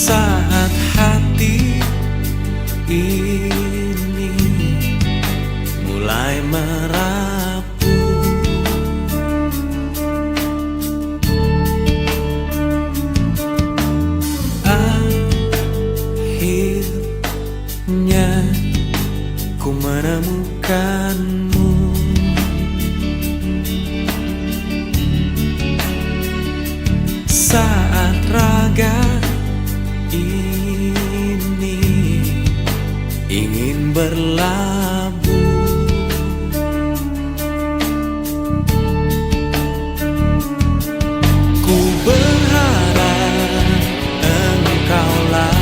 Saat hati ini mulai merapuh, akhirnya ku menemukanmu. Saat raga ini ingin berlabuh, ku berharap engkaulah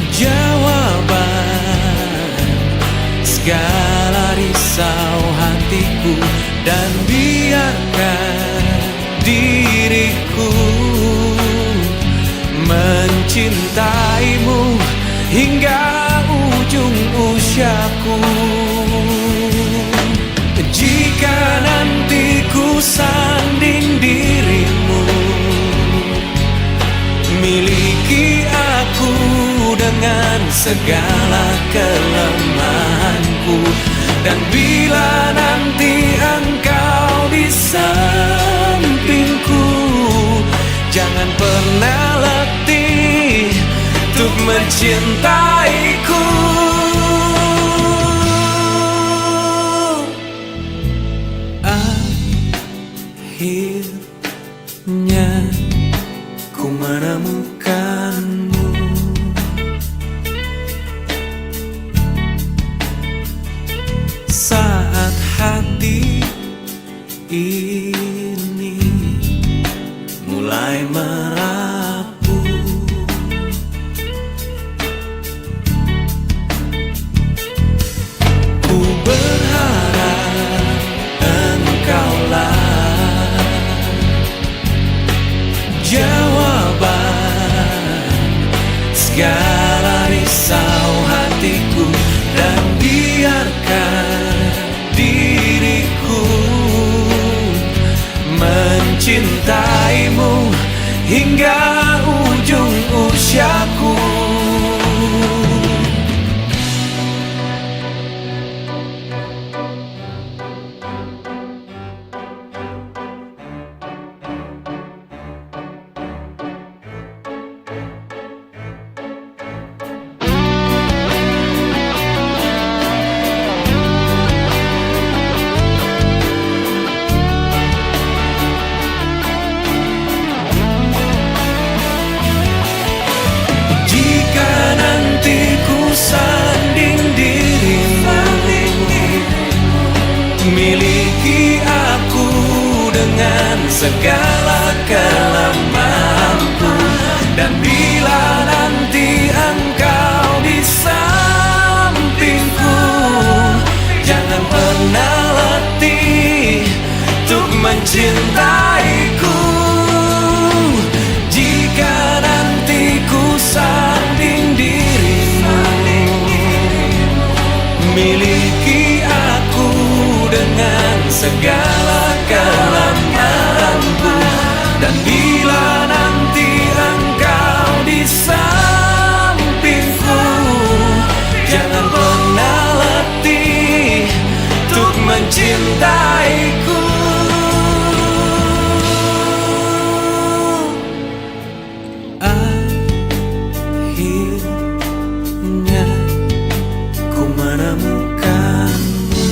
jawaban segala risau hatiku, dan biarkan diriku mencintaimu hingga ujung usiaku. Jika nanti ku sanding dirimu, miliki aku dengan segala kelemahanku, dan bila nanti engkau di sampingku, jangan pernah letih untuk mencintaiku. Akhirnya ku menemukanmu. Saat hati ini mulai merapuh, ku berharap engkaulah jawaban segala risau hatiku, dan biarkan diriku mencintaimu hingga ujung usiaku. Miliki aku dengan segala kelemahanku, dan bila nanti engkau di sampingku, jangan pernah letih untuk mencintaiku. Jika nanti ku sanding dirimu, miliki aku dengan segala kelemahanku, dan bila nanti engkau di sampingku, jangan pernah letih untuk mencintaiku. Akhirnya ku menemukanmu.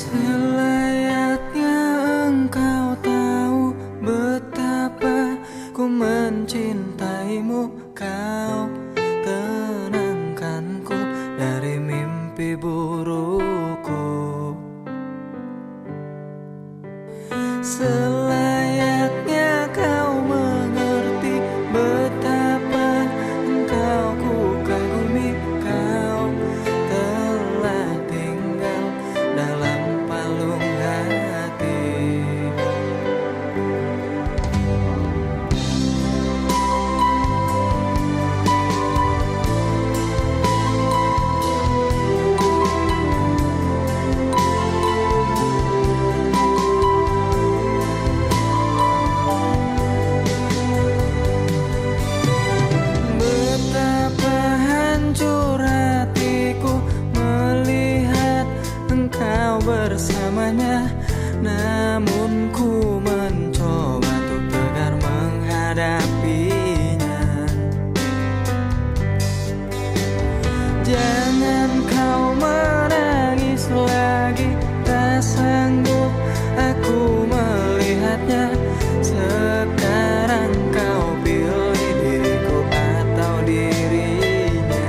Selayaknya engkau tahu betapa ku mencintaimu. Kau tenangkanku dari mimpi burukku. Selayaknya kau mengerti betapa engkau ku kagumi. Kau telah tinggal dalam palung hati. Betapa hancur hatiku melihat engkau bersamanya. Namun ku mencoba untuk tegar menghadapinya. Jangan kau menangis lagi, tak sanggup aku melihatnya. Sekarang kau pilih diriku atau dirinya.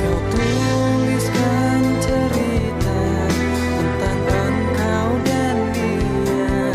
Kau tuliskan cerita tentang engkau dan dia,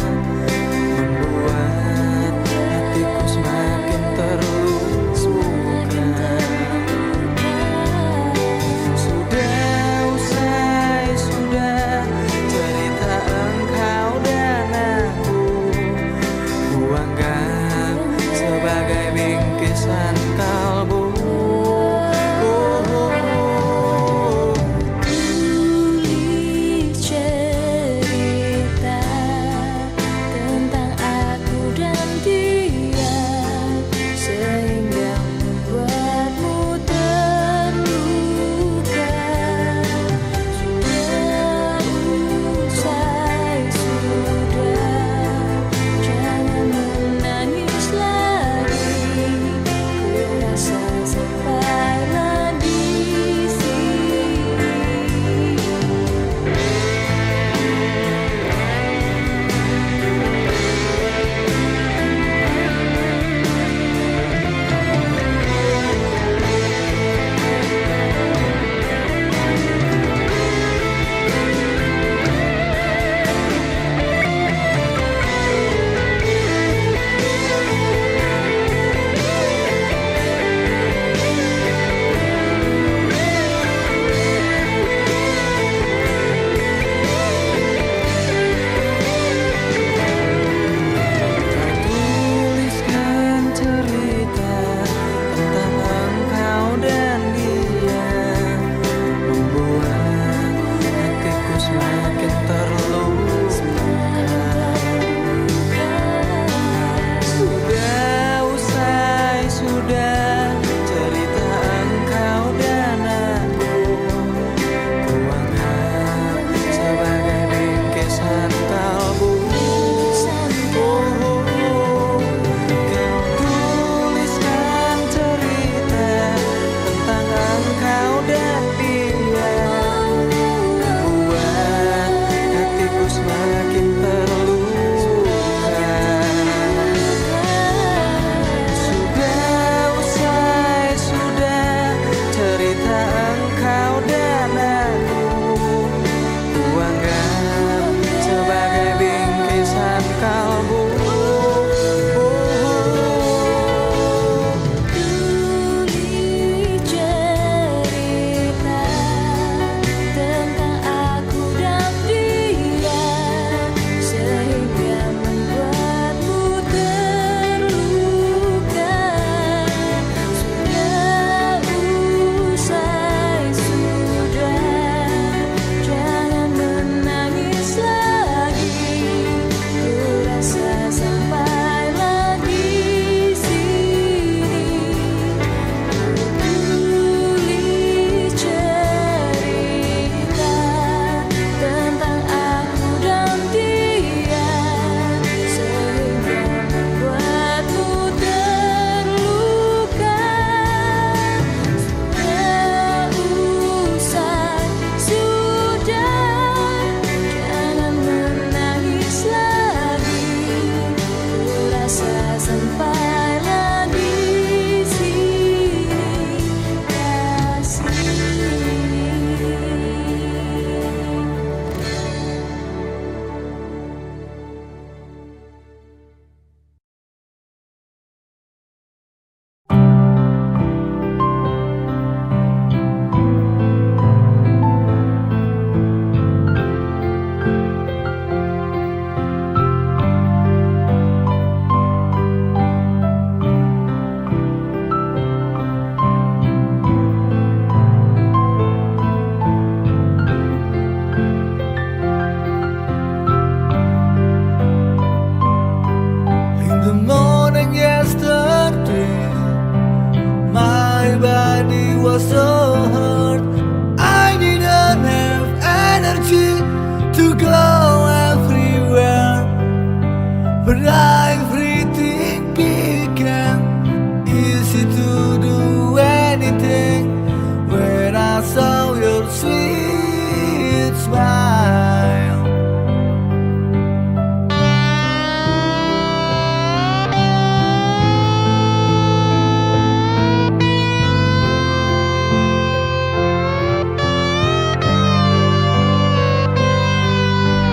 smile.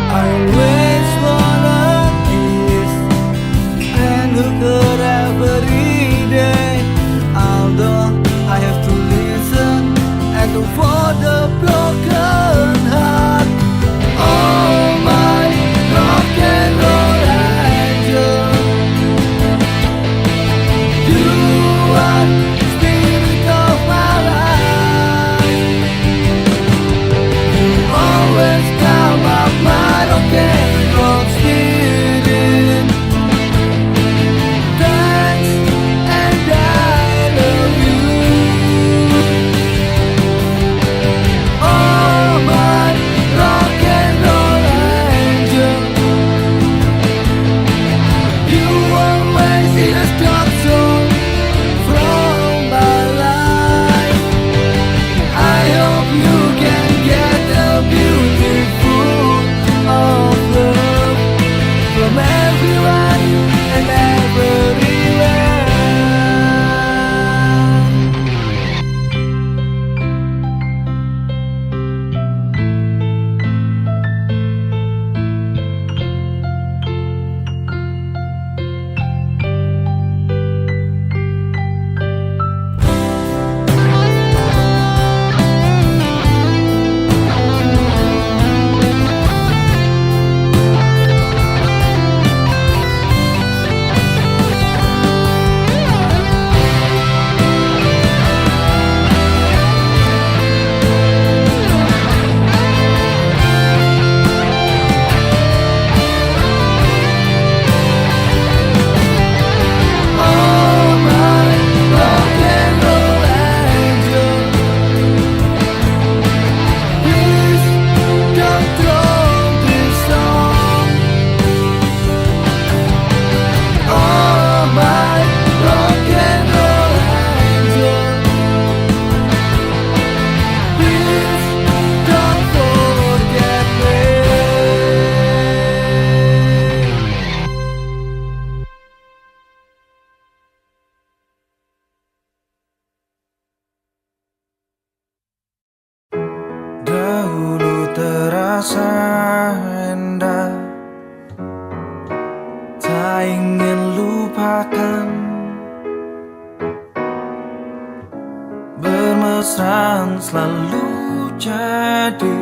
I always wanna kiss and look her every day. Although I have to listen and look for the broken heart. Oh my rock and roll angel, you are the spirit of my life. You always come up my rock and roll spirit. Thanks and I love you. Oh my rock and roll angel, you always see the dark zone from my life. I hope you can get the beautiful of love from everyone and everywhere. Oh my rock and roll angel, please don't throw this song. Oh my rock and roll angel, please don't forget me. Dahulu terasa indah, tak ingin lupakan. Bermesraan selalu jadi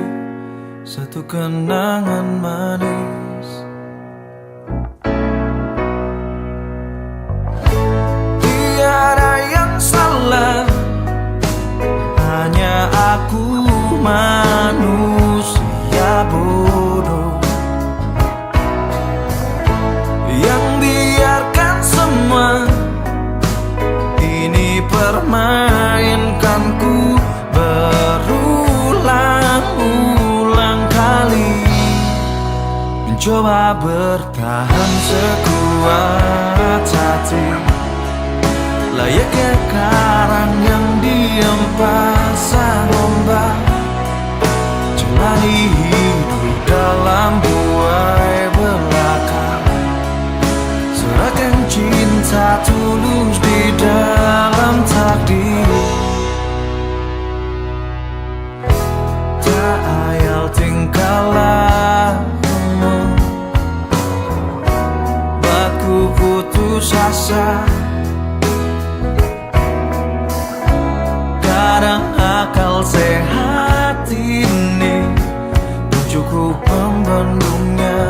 satu kenangan manis. Tiada yang salah, hanya aku manusia bodoh yang biarkan semua ini permainkanku berulang-ulang kali, mencoba bertahan sekuat hati, layaknya karang yang diam pasang ombak, jalani hidup dalam buai belaka, serahkan cinta tulus di dalam takdir. Tak ayal tingkah lakumu, buatku putus asa. Kadang akal sehat ini tak cukup membendungnya.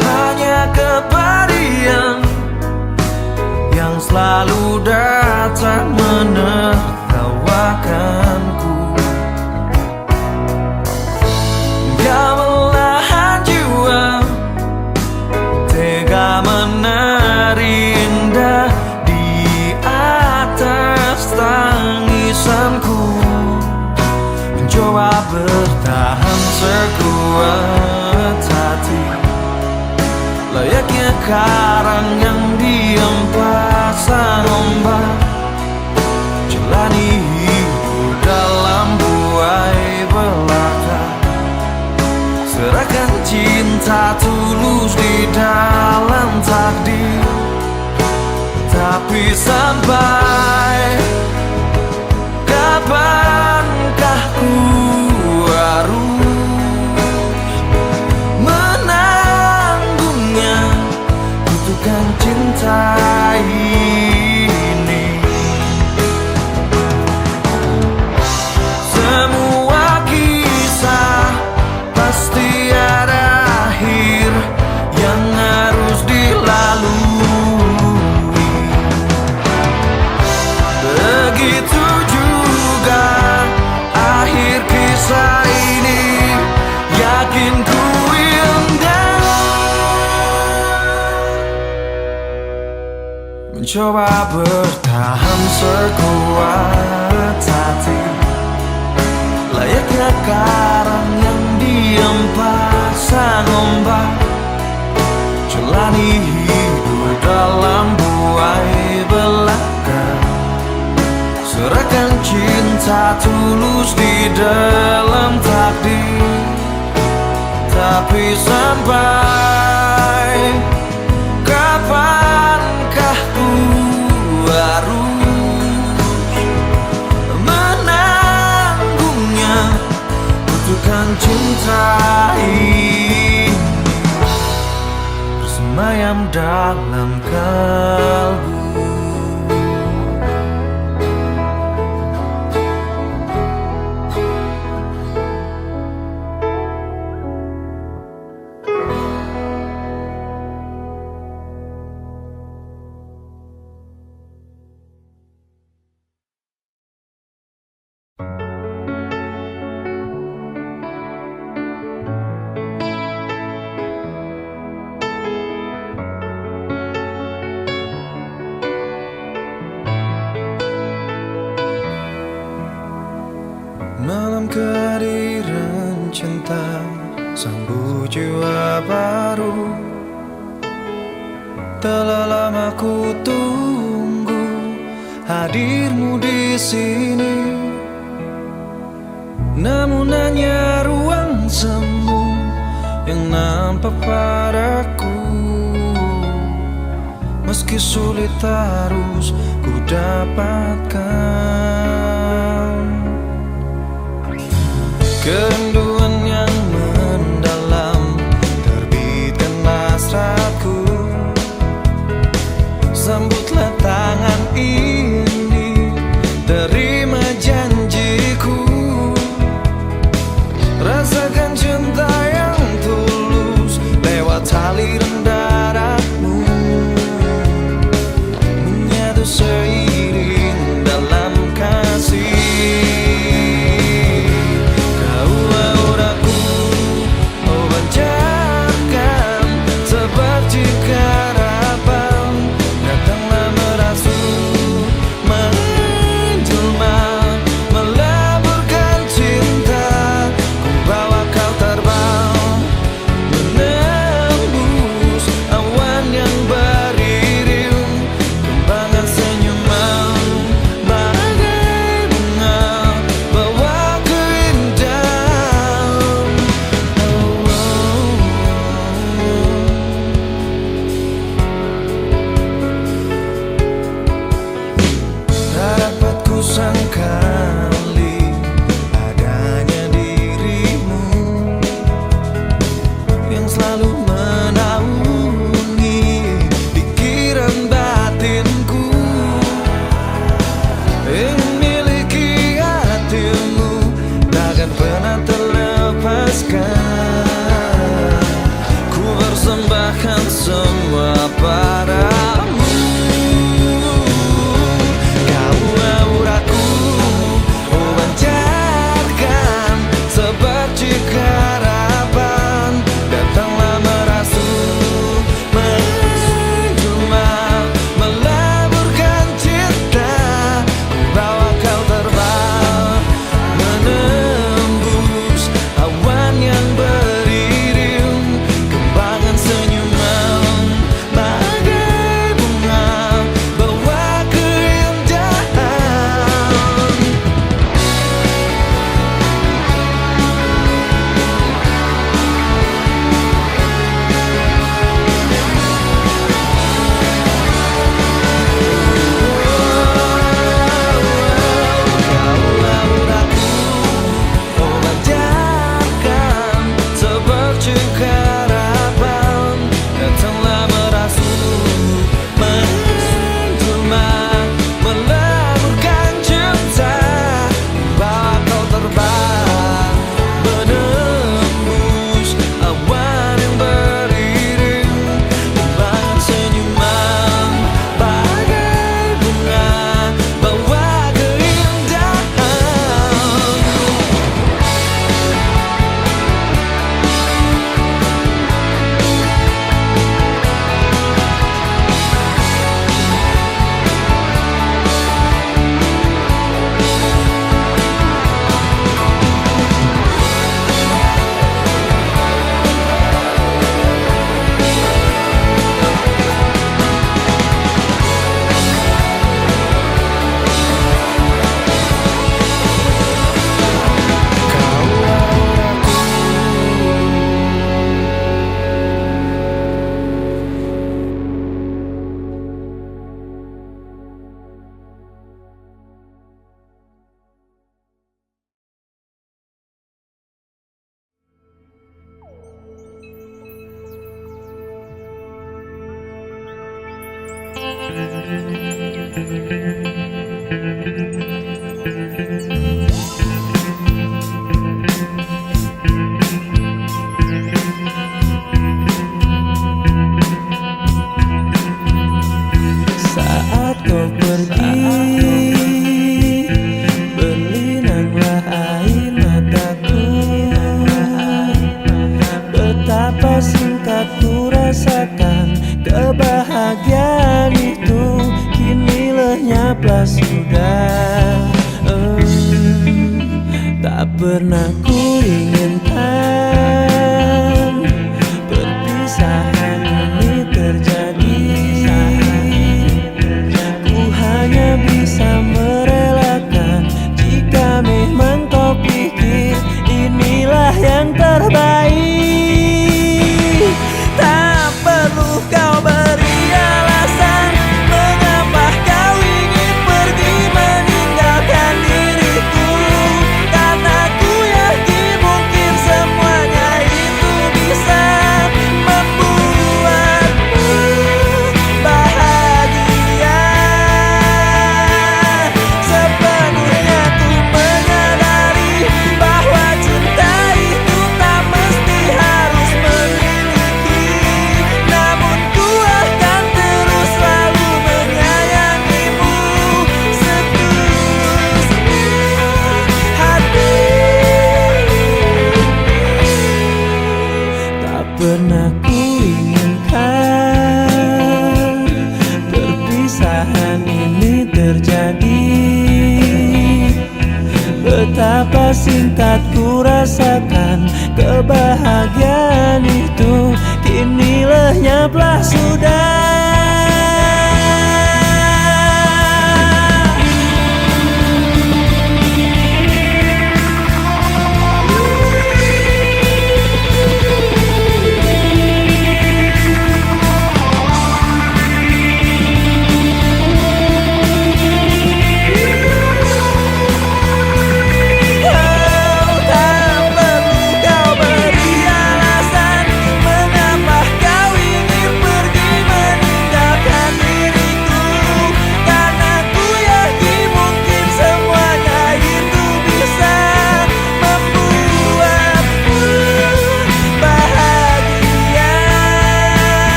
Hanya kepedihan yang selalu datang menertawakanku, gamelan jiwa tega menari indah di atas tangisanku, mencoba bertahan sekuat hati, layaknya karang yang diam pasang ombak, jalani sampai kapankah ku harus menanggungnya, kutukan cinta ini. Semua kisah pasti ada akhir yang harus dilalui. Begitu juga akhir kisah ini, yakin ku indah. Mencoba bertahan sekuat hati, layaknya karang yang diam pasang ombak, jalani hidup dalam buai belaka, serahkan cinta tulus di dalam takdir. Tapi sampai kapankah ku harus menanggungnya, kutukan cinta ini bersemayam dalam kalbu. Malam kehadiran cinta, sambut jiwa baru. Telah lama ku tunggu hadirmu di sini, namun hanya ruang semu yang nampak padaku. Meski sulit harus ku dapatkan kerinduan yang mendalam, terbitkan hasratku. Sambutlah tangan ini, terima janjiku. Rasakan cinta yang tulus lewat aliran darahmu, menyatu seiring dalam pergi, berlinanglah air mataku. Betapa singkat ku rasakan kebahagiaan itu, kini lenyaplah sudah. Tak pernah ku inginkan perpisahan ini terjadi. Ku hanya bisa merelakan jika memang kau pikir inilah yang terbaik. Tak perlu kau beri alasan mengapa kau ingin pergi meninggalkan diriku, karena ku yakin mungkin semuanya itu bisa membuatmu bahagia. Sepenuhnya ku menyadari bahwa cinta itu tak mesti harus memiliki, namun ku akan terus selalu menyayangimu setulus hati. Tak pernah ku inginkan perpisahan ini terjadi. Betapa singkat ku rasakan kebahagiaan itu, kini lenyaplah sudah.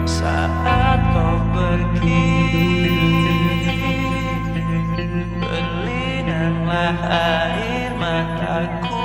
Saat kau pergi, berlinanglah air mataku.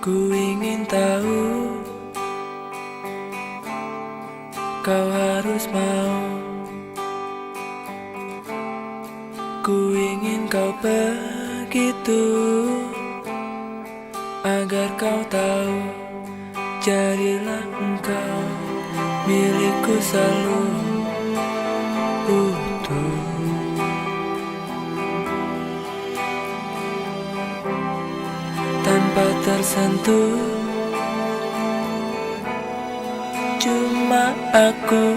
Ku ingin tahu, kau harus mau. Ku ingin kau begitu, agar kau tahu. Jadilah engkau milikku selalu utuh. Tanpa tersentuh, cuma aku.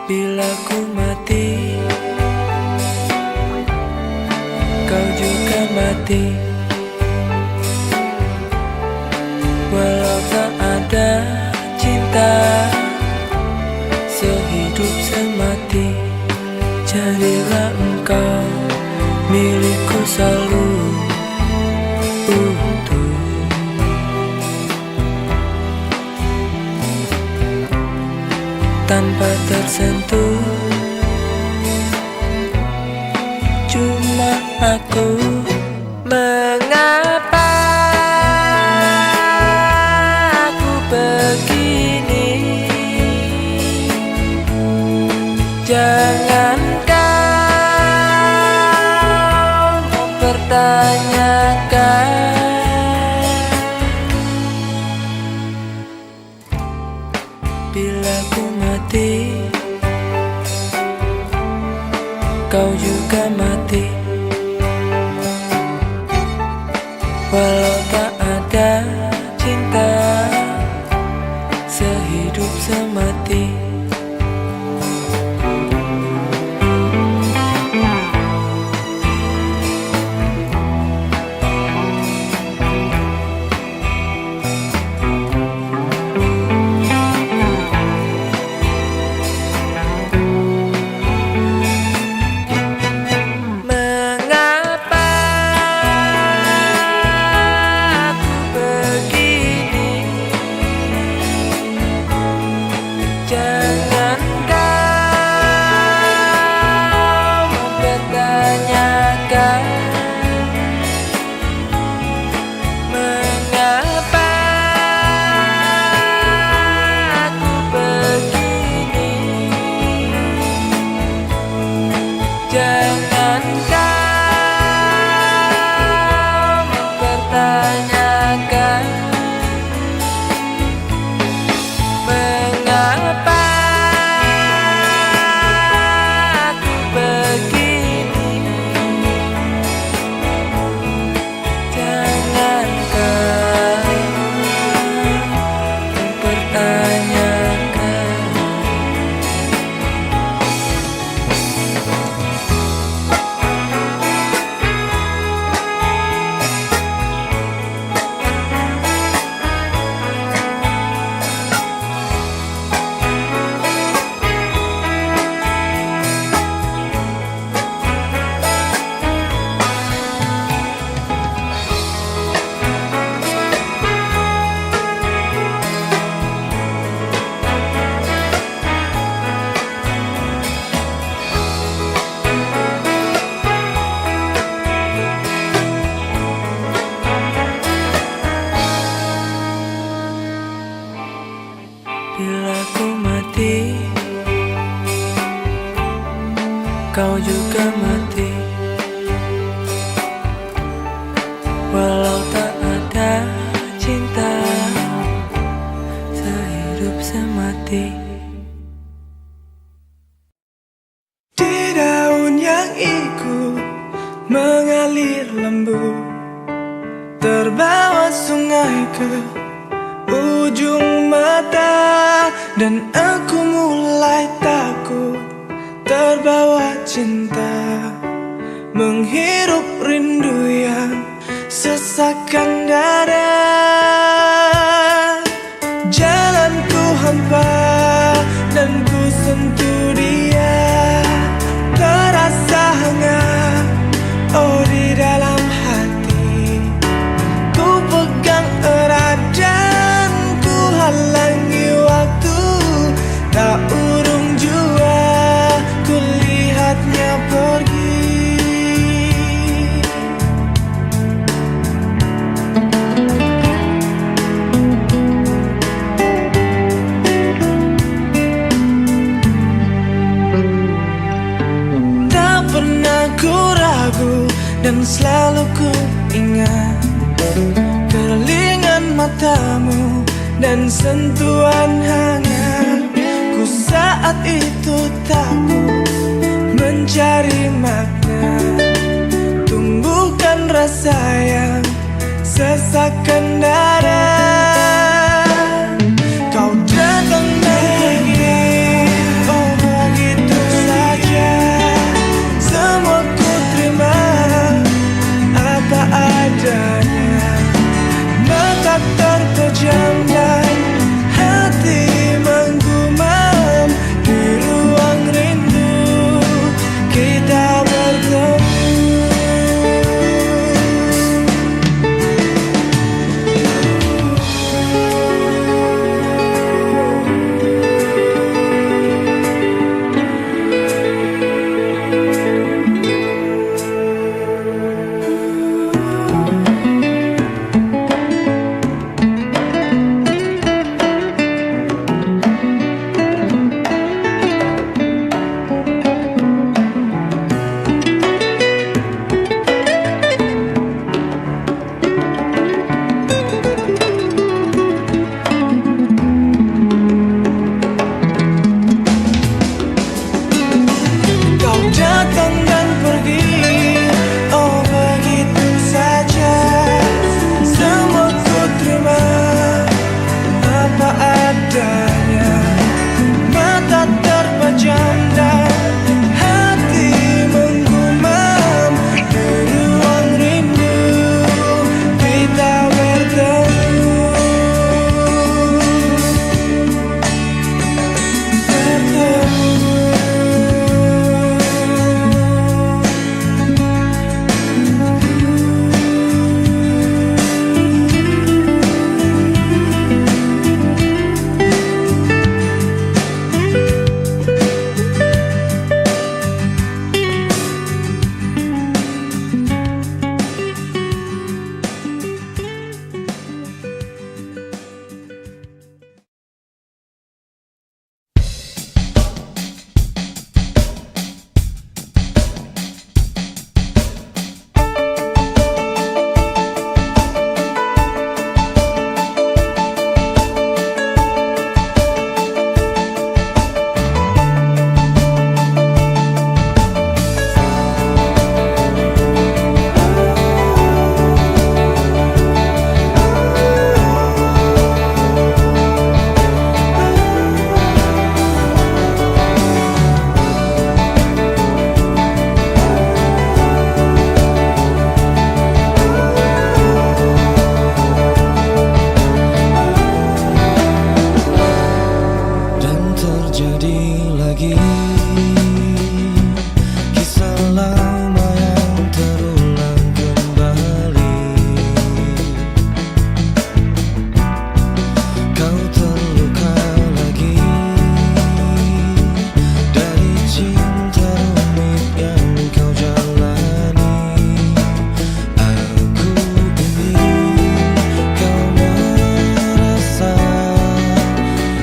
Bila ku mati, kau juga mati. Walau tak ada cinta, sehidup semati. Jadilah engkau milikku selalu utuh. Tanpa tersentuh, cuma aku. Mengapa aku begini? Jangan kau mempertanyakan. Bila ku mati, kau juga mati. Walau tak ada cinta, sehidup semati. Jangan kau mempertanyakan mengapa aku begini. Jangan kau mempertanyakan mengapa aku begini. Jangan kau mempertanyakan. Bila ku mati, kau juga mati. Walau tak ada cinta, sehidup semati. Di daun yang ikut mengalir lembu, terbawa sungai ke ujung mata. Dan aku mulai takut, terbawa cinta, menghirup rindu yang sesakkan dada. Jalanku hampa dan ku sentuh dia, terasa hangat, oh di dalam hati. Ku pegang erat dan ku halangi waktu, tak urung jua ku lihatnya pergi. dan selalu ku ingat kerlingan matamu dan sentuhan hangatku saat itu takut mencari makna, tumbuhkan rasa yang sesakkan dada. Kau datang dan pergi, oh begitu saja. Semua ku terima apa adanya. Mata terpejam dan hati menggumam. Di ruang rindu kita bertemu. Datang dan pergi, oh begitu saja. Semua ku terima apa adanya. Mata terpejam dan hati menggumam. Di ruang rindu kita bertemu.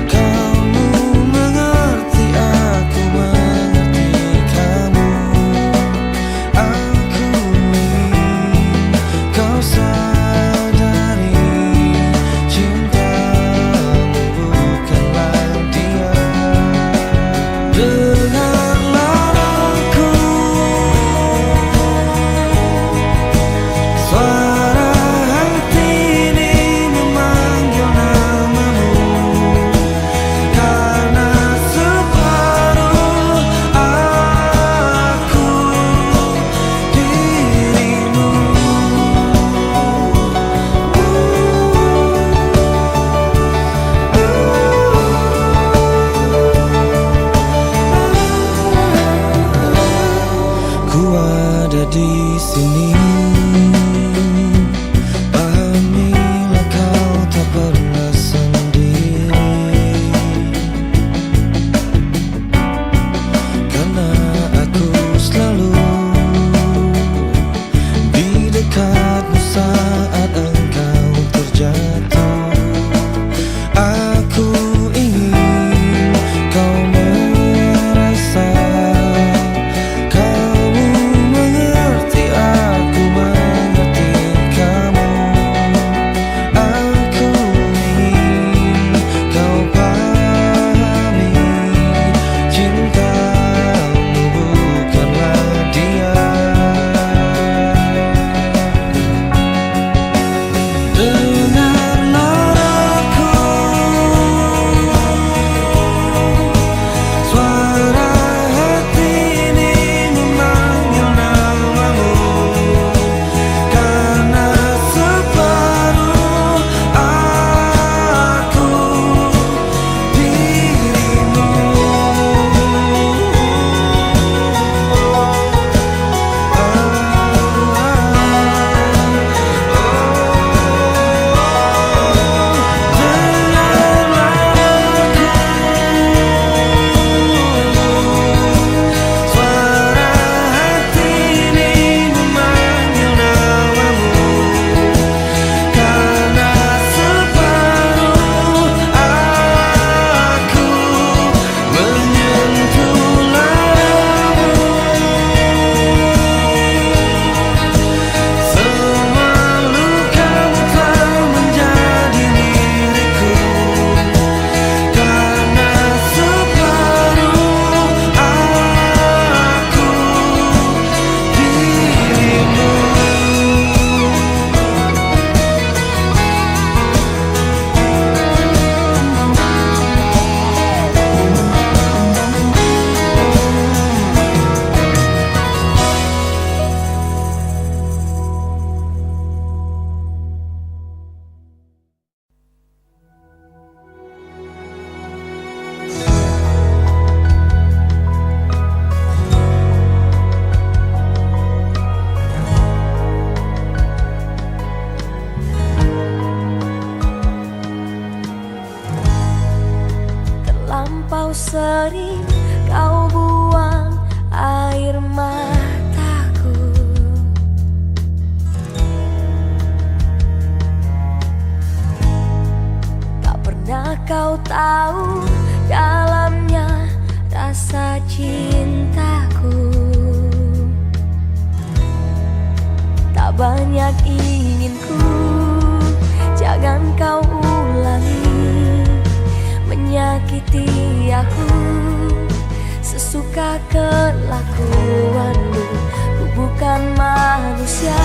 Kamu mengerti aku. sering kau buang air mataku. Tak pernah kau tahu dalamnya rasa cintaku. Tak banyak inginku, jangan kau ulangi menyakiti aku. Sesuka kelakuanmu, ku bukan manusia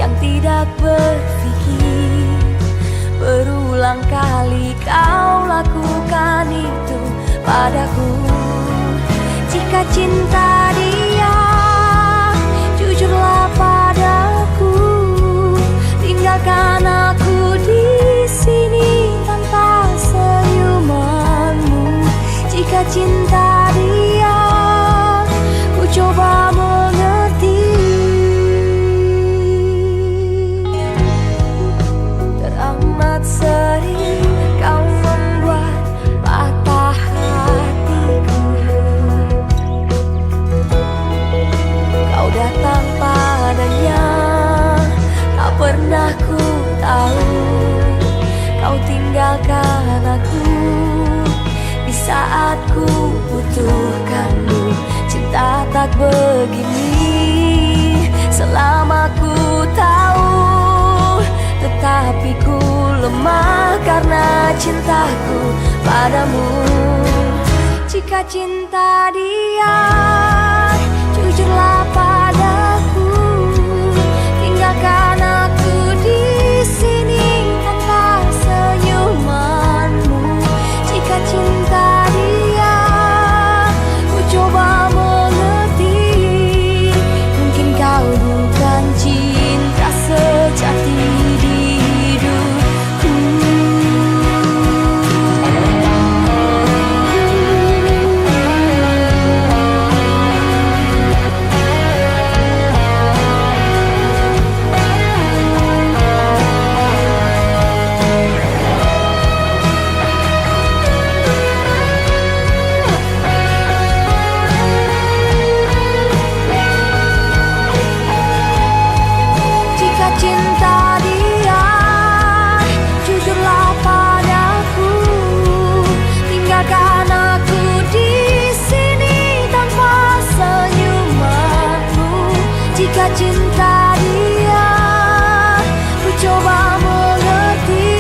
yang tidak berpikir. Berulang kali kau lakukan itu padaku. Jika cinta dia, jujurlah padaku. Tinggalkan aku di sini tanpa senyumanmu. Jika cinta dia, ku coba mengerti. Teramat sering kau membuat patah hatiku. Kau datang padanya, tak pernah ku tahu. Kau tinggalkan aku di saat ku butuhkanmu. Cinta tak begini selama ku tahu, tetapi ku lemah karena cintaku padamu. Jika cinta dia, jujurlah padaku. Tinggalkan aku di sini tanpa senyumanmu. Jika cinta dia, ku coba mengerti. Mungkin kau bukan cinta sejati di hidupku. Jika cinta dia, jujurlah padaku. Tinggalkan aku di sini tanpa senyumanmu. Jika cinta dia, ku coba mengerti.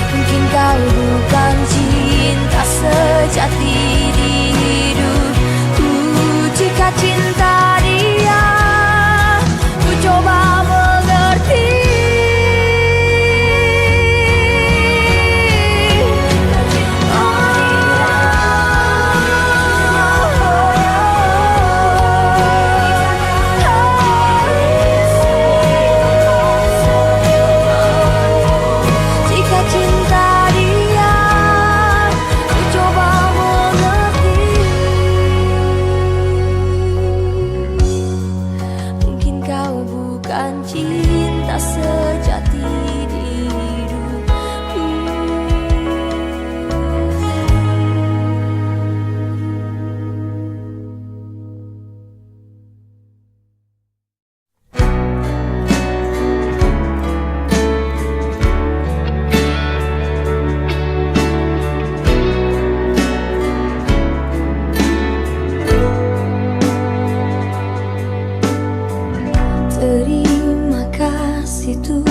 Mungkin kau bukan cinta sejati di hidupku. Jika cinta dia, ku coba mengerti. Jika cinta dia, ku coba mengerti. Mungkin kau bukan cinta sejati di hidupku. Terima kasih tuh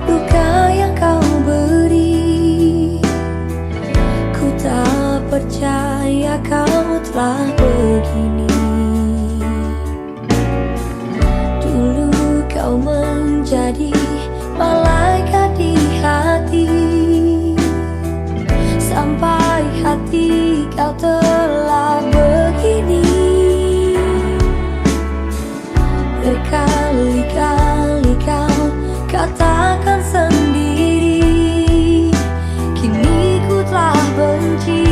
luka yang kau beri. Ku tak percaya kau telah begini. Dulu kau menjadi malaikat di hati, sampai hati kau telah begini. Berkali-kali kau katakan sendiri, kini ku telah benci.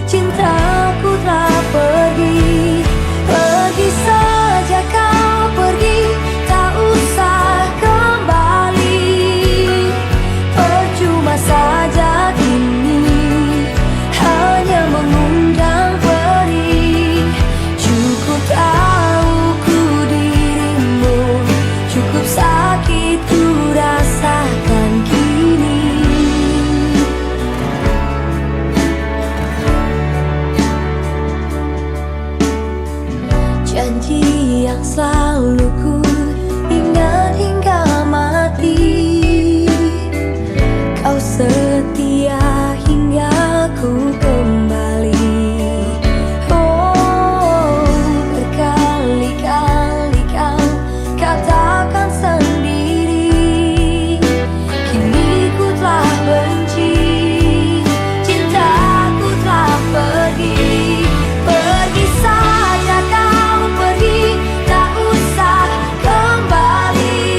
Cintaku telah pergi. Pergi saja kau pergi, tak usah kembali. Percuma saja kini yang selalu ku ingat hingga mati. Kau setia hingga ku kembali. Oh, berkali-kali kau katakan sendiri, kini ku telah benci, cintaku telah pergi. Pergi saja kau pergi, tak usah kembali.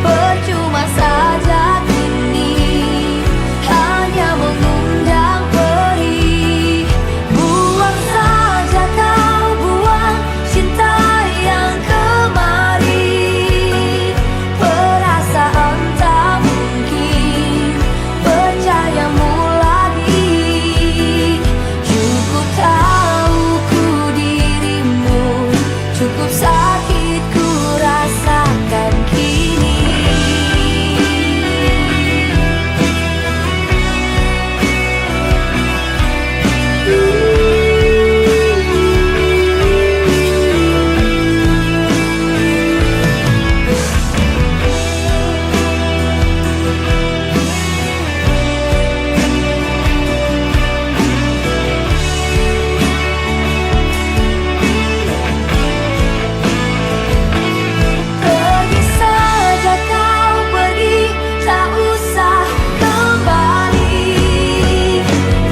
Percuma saja kini hanya mengundang perih. Buang saja kau, buang cinta yang kemarin. Perasaan tak mungkin percayamu lagi. Cukup tahu ku dirimu, cukup sakit ku rasakan kini. Pergi saja kau pergi, tak usah kembali.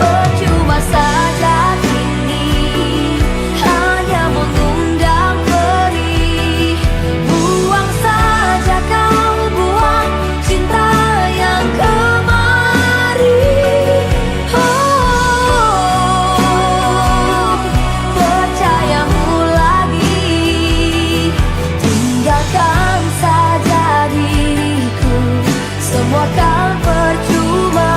Percuma saja kini hanya mengundang perih. Buang saja kau, buang cinta yang kemarin. Oh, percayamu lagi. Tinggalkan saja diriku, semua kan percuma.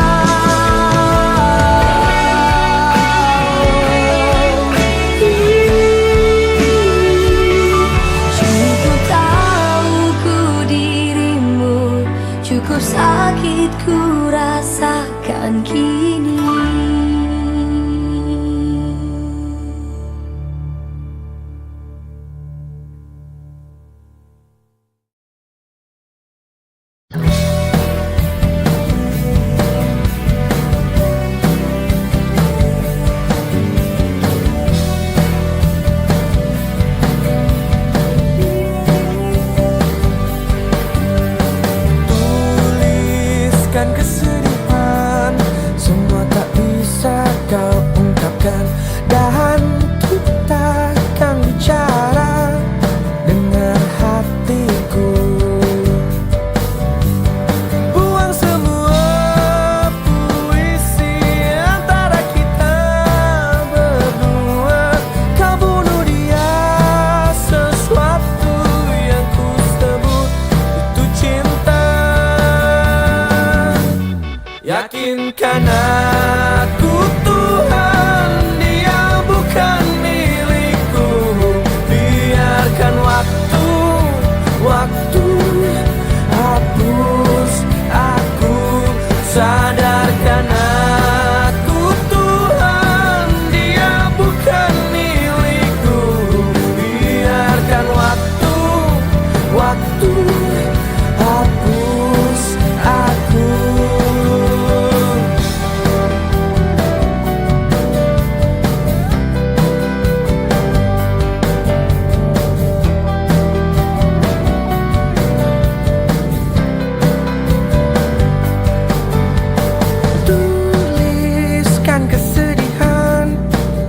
Cukup tahu ku dirimu, cukup sakit ku rasakan kini. Tuliskan kesedihan, semua tak bisa kau ungkapkan, dan kita akan bicara dengan hatiku. Buang semua puisi antara kita berdua. Kau bunuh dia, sesuatu yang ku sebut itu cinta. Yakinkan aku Tuhan, dia bukan milikku. Biarkan waktu hapus aku. Sadarkan aku Tuhan, dia bukan milikku. Biarkan waktu hapus aku. Tuliskan kesedihan,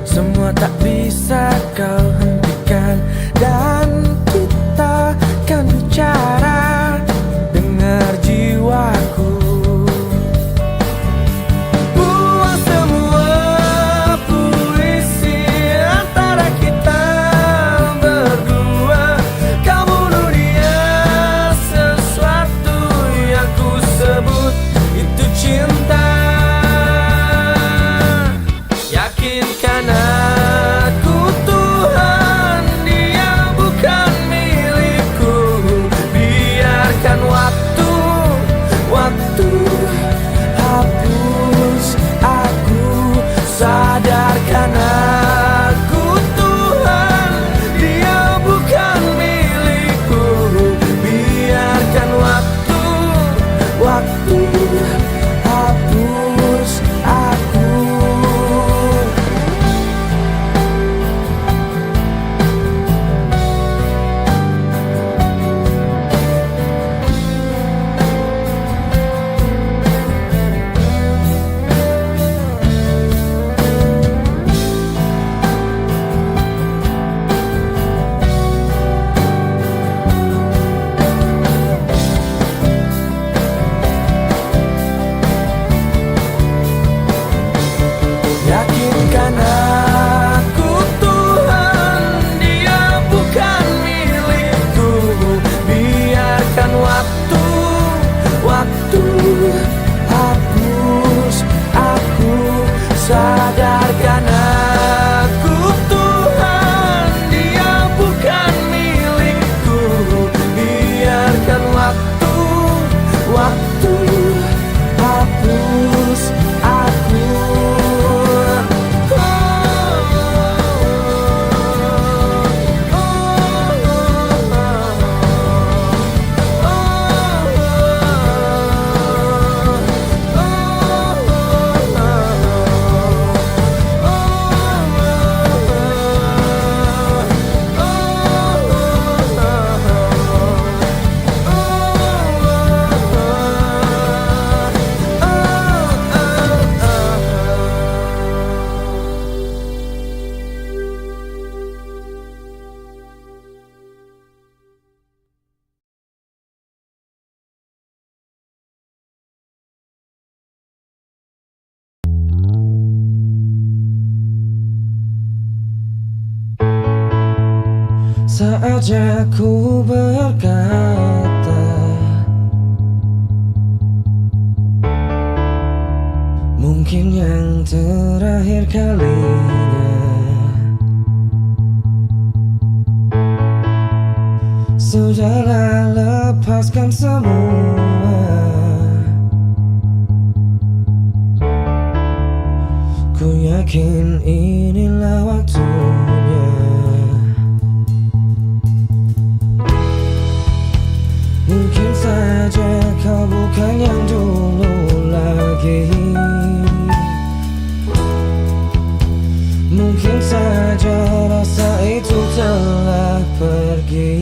semua tak bisa kau hentikan, dan kita akan bicara. Dengar jiwaku. Buang semua puisi antara kita berdua. Kau bunuh dia, sesuatu yang ku sebut itu cinta. Yakinkan aku Tuhan, dia bukan milikku. Biarkan waktu hapus aku. Sadarkan aku Tuhan, dia bukan sadarkan aku Tuhan, dia bukan milikku. Biarkan waktu hapus aku. Saatnya ku berkata, mungkin yang terakhir kalinya. Sudahlah, lepaskan semua. Ku yakin inilah waktunya. Mungkin saja kau bukan yang dulu lagi. Mungkin saja rasa itu telah pergi.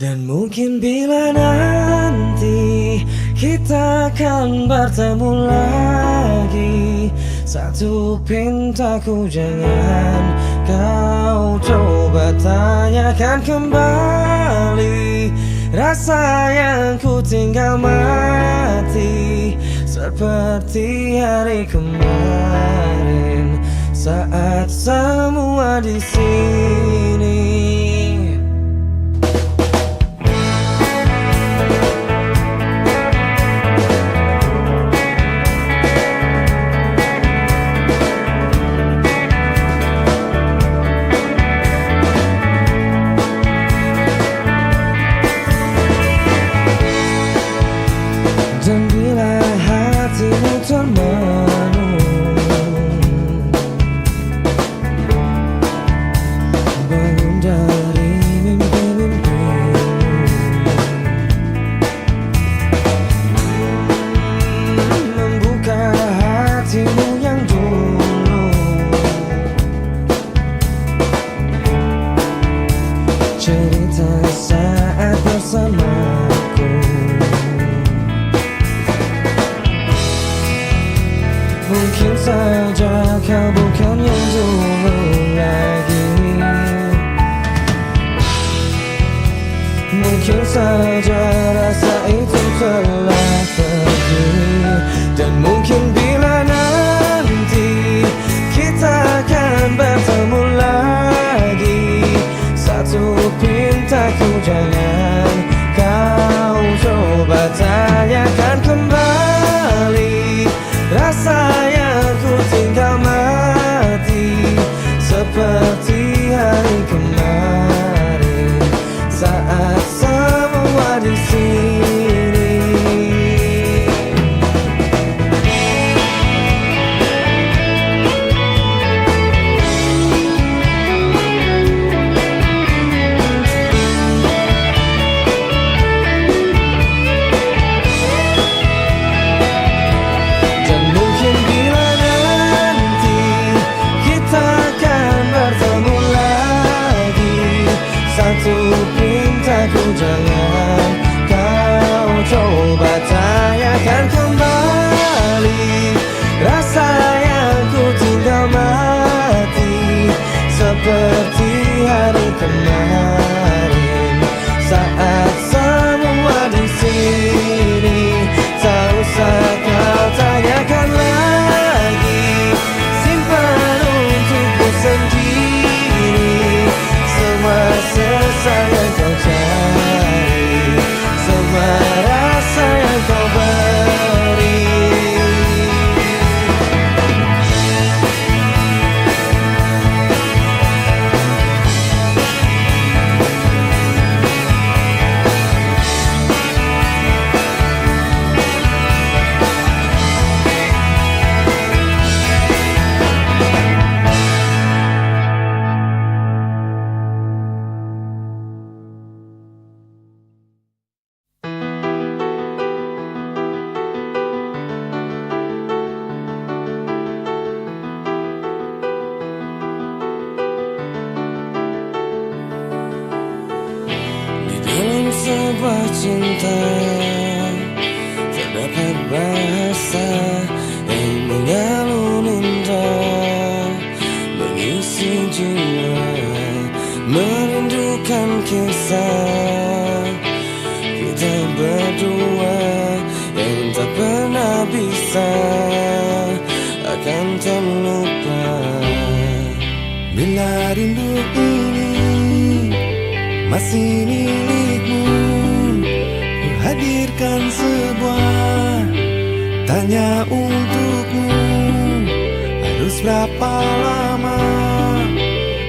Dan mungkin bila nanti kita akan bertemu lagi, satu pintaku jangan kau coba tanyakan kembali. Rasa yang ku tinggal mati seperti hari kemarin, saat semua di sini. Dan bila hatimu termenung, bangun dari mimpi-mimpimu. Membuka hatimu yang dulu, cerita saat bersamaku. Mungkin saja kau bukan yang dulu lagi. Mungkin saja rasa itu telah pergi. Dan mungkin bila nanti kita akan bertemu lagi, satu pintaku jangan kau coba tanyakan kembali. Rasa yang ku tinggal mati seperti hari kemarin, saat semua di sini. sebuah cinta tak dapat bahasa yang mengalun indah mengisi jiwa, merindukan kisah kita berdua yang tak pernah bisa akan terlupa. Bila rindu ini masih milikmu, ku hadirkan sebuah tanya untukmu. Harus berapa lama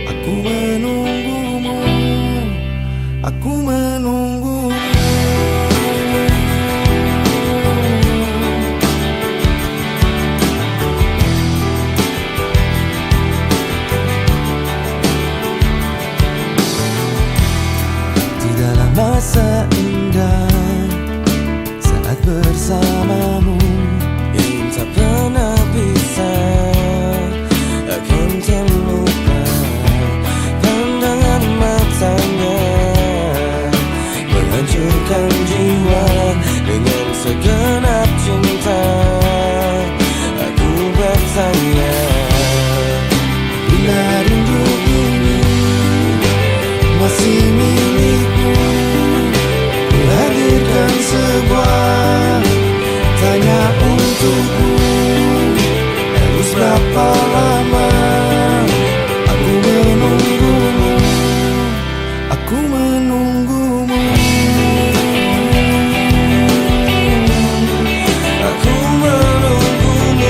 aku menunggumu, aku menunggumu. Tidaklah masa indah saat bersamamu yang tak pernah bisa akan terlupa. Pandangan matanya menghancurkan jiwa dengan segenap cinta. Aku bertanya, bila rindu ini masih milikmu, ku hadirkan sebuah tanya untukmu. Harus berapa lama aku menunggumu, aku menunggumu, aku menunggumu.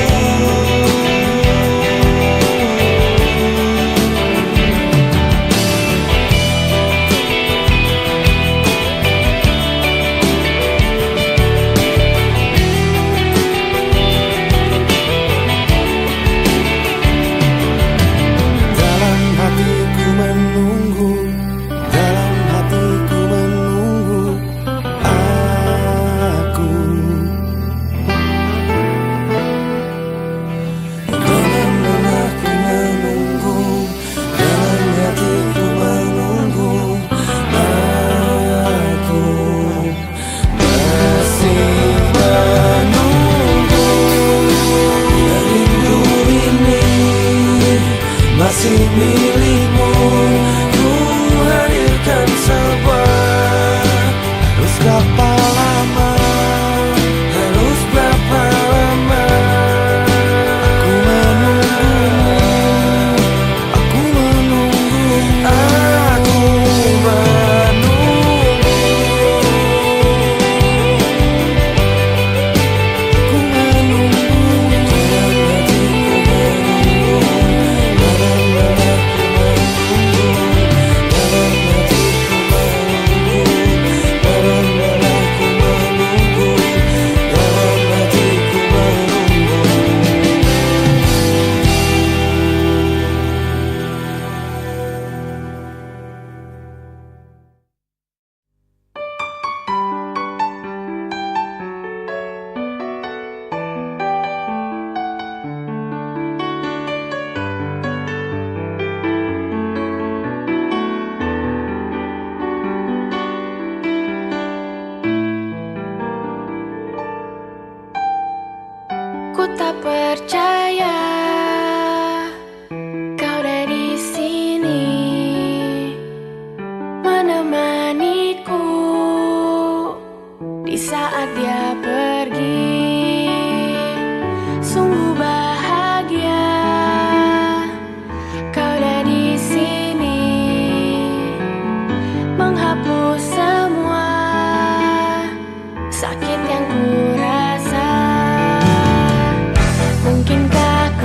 Dalam hatiku menunggu, dalam hatiku menunggu aku. Dalam aku menunggu, dalam hatiku menunggu aku. Masih menunggu, rindu ini masih milikmu, ku hadirkan sebuah. Harus berapa lama, harus berapa lama aku menunggumu, aku menunggumu, aku menunggu, aku menunggu. Ku tak percaya kau ada di sini menemaniku di saat dia pergi. Sungguh bahagia kau ada di sini menghapus semua sakit yang ku rasa. Mungkinkah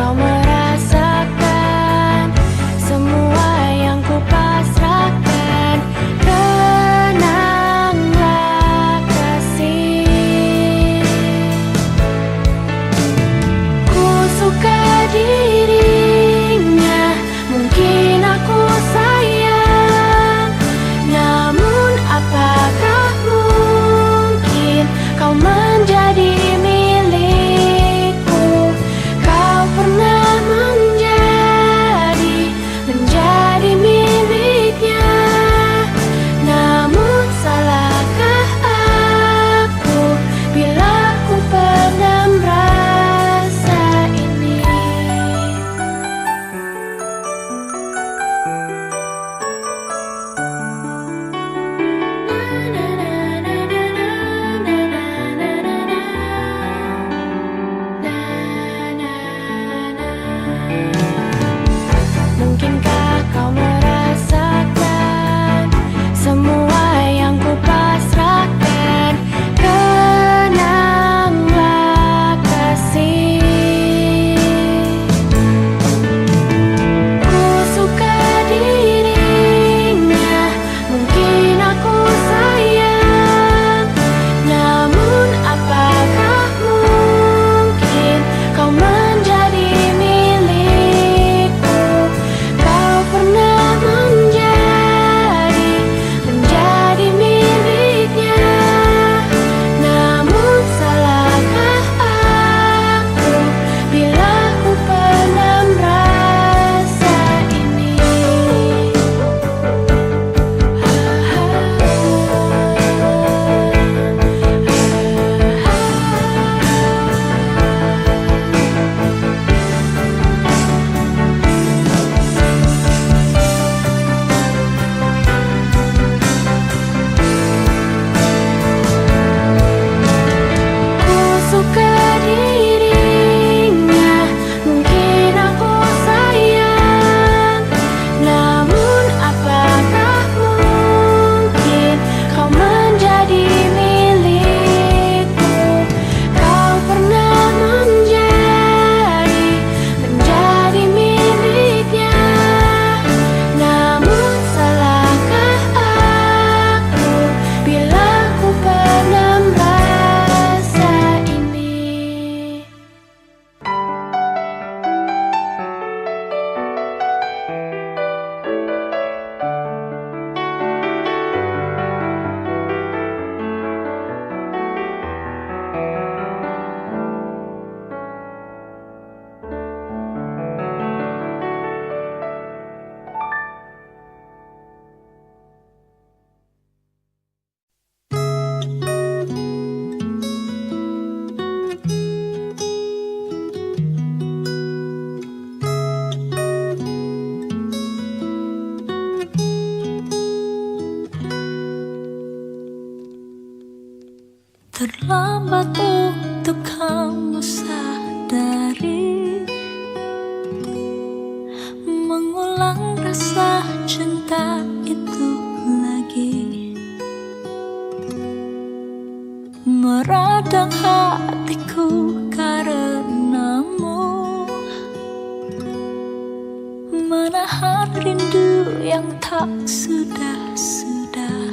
yang tak sudah-sudah.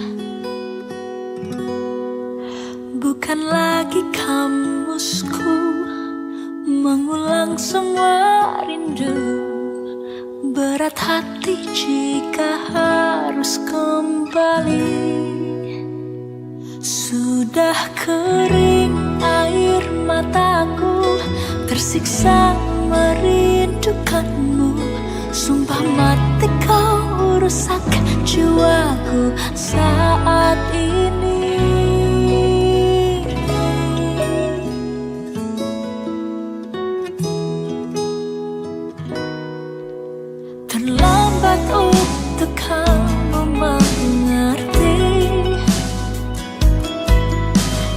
Bukan lagi kamusku mengulang semua rindu. Berat hati jika harus kembali. Sudah kering air mataku, tersiksa merindukanmu. Sumpah mati kau rusak jiwaku saat ini. Terlambat untuk kamu mengerti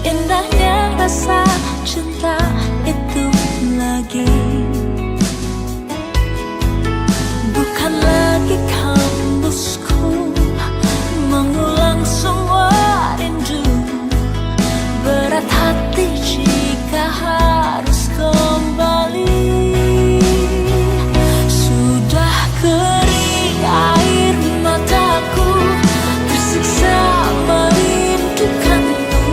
indahnya rasa cinta itu lagi. Bukan lagi kamusku mengulang semua rindu. Berat hati jika harus kembali. Sudah kering air mataku, tersiksa merindukanmu.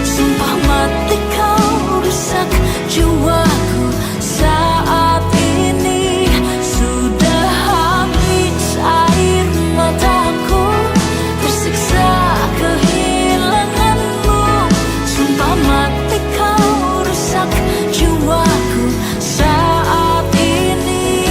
Sumpah mati kau rusak jiwaku saat ini. Sudah habis air mataku, tersiksa kehilanganmu. Sumpah mati kau rusak jiwaku saat ini.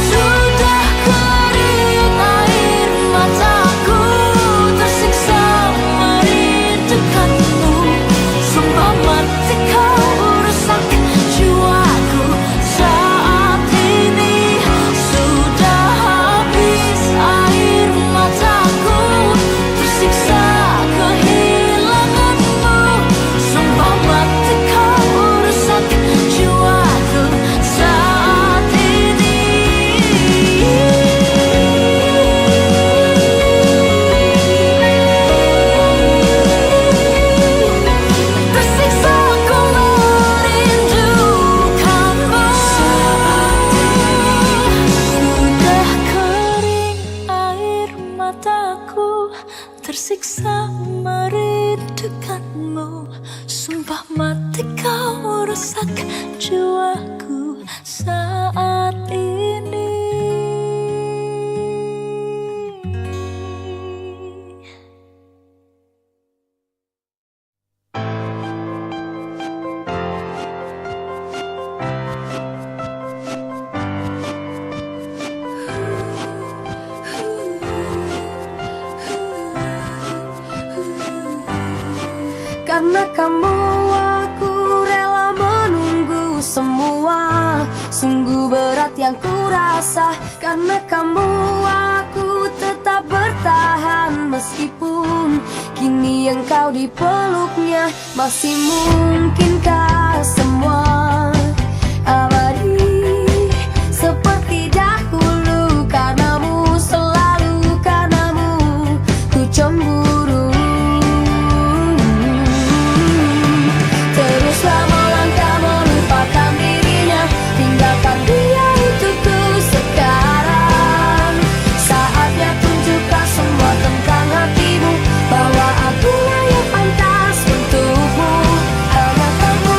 Sudah kering air mataku, tersiksa merindukanmu. Sumpah mati kau rusak jiwaku saat ini. Sudah habis air mataku, tersiksa kehilanganmu. Sumpah mati kau rusak jiwaku saat ini. Tersiksa ku merindukanmu. Sudah kering air mataku, tersiksa merindukanmu. Sumpah mati kau rusak jiwaku saat ini. Karena kamu aku rela menunggu semua. Sungguh berat yang ku rasa. Karena kamu aku tetap bertahan. Meskipun kini engkau di peluknya. Masih mungkinkah semua abadi seperti dahulu? Karenamu, selalu karenamu ku cemburu. Teruslah melangkah melupakan dirinya. Tinggalkan dia untukku sekarang. Saatnya tunjukkan semua tentang hatimu, bahwa akulah yang pantas untukmu. Hanya kamu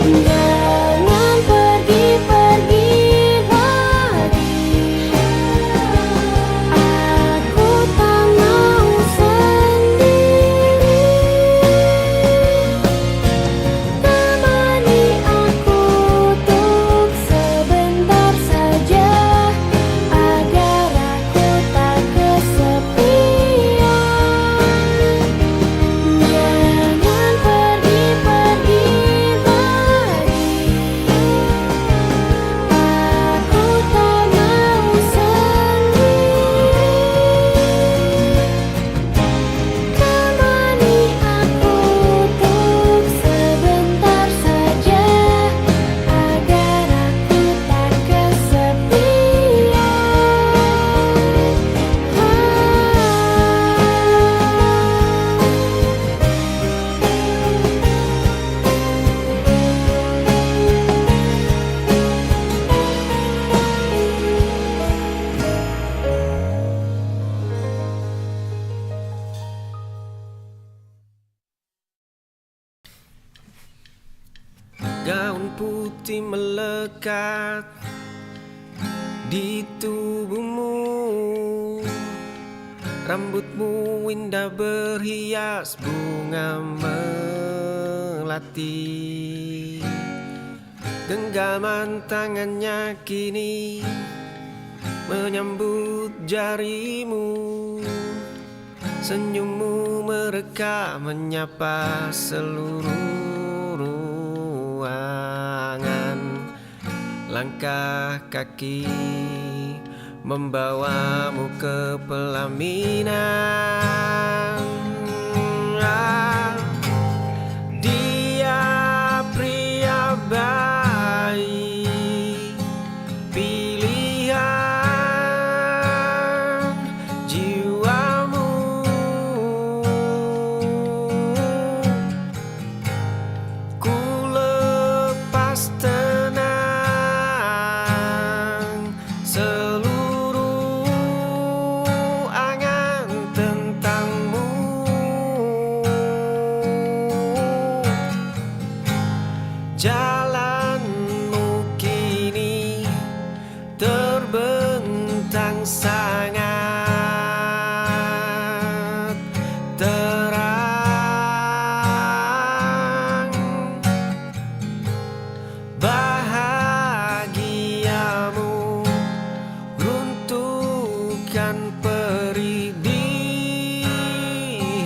Jangan pergi-pergi lagi. Aku tak mau sendiri. Temani aku untuk sebentar saja, agar aku tak kesepian. Jangan pergi-pergi lagi. Aku tak mau sendiri. Temani aku untuk sebentar saja, agar aku tak kesepian. Gaun putih melekat di tubuhmu, rambutmu indah berhias bunga melati. Genggaman tangannya kini menyambut jarimu, senyummu mereka menyapa seluruh ruangan. Langkah kaki membawamu ke pelaminan. Dia pria baik, pilihan jiwamu. Ku lepas tenang seluruh angan tentangmu. Jalanmu kini terbentang sangat terang. Bahagiamu runtuhkan perih di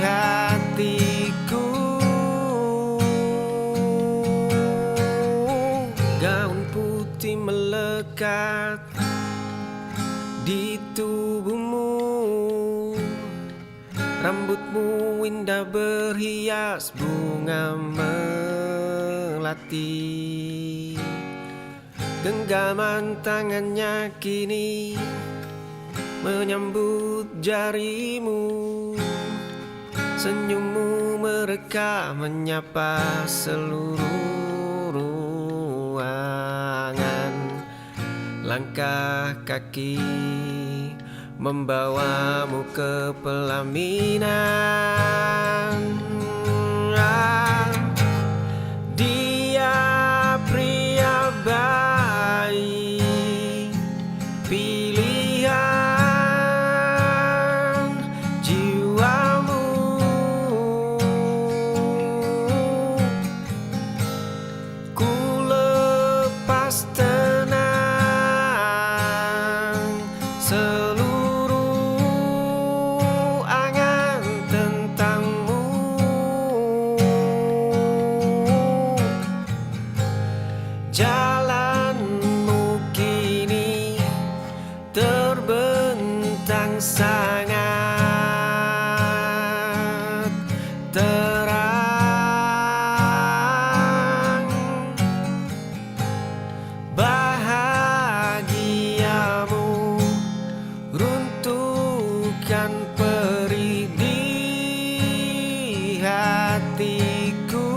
hatiku. Gaun putih melekat di tubuhmu, rambutmu indah berhias bunga melati. Genggaman tangannya kini menyambut jarimu, senyummu mereka menyapa seluruh ruangan. Langkah kaki membawamu ke pelaminan. Dia pria baik, pilihan jiwamu. Ku lepas tenang seluruh angan tentangmu. Jalanmu kini terbentang sangat terang. Bahagiamu runtuhkan perih di hatiku.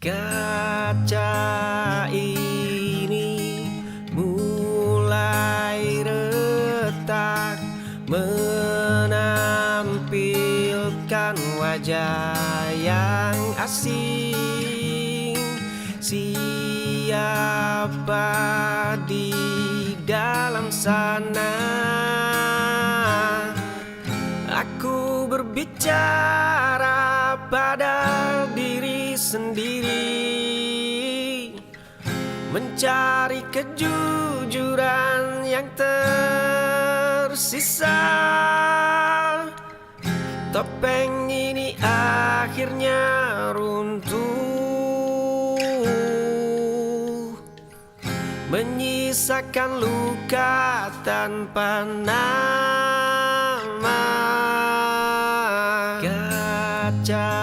Kaca ini mulai retak, menampilkan wajah yang asing. Siapa di dalam sana? Aku berbicara pada diri sendiri, mencari kejujuran yang tersisa. Topeng ini akhirnya runtuh, menyisakan luka tanpa nama. Kaca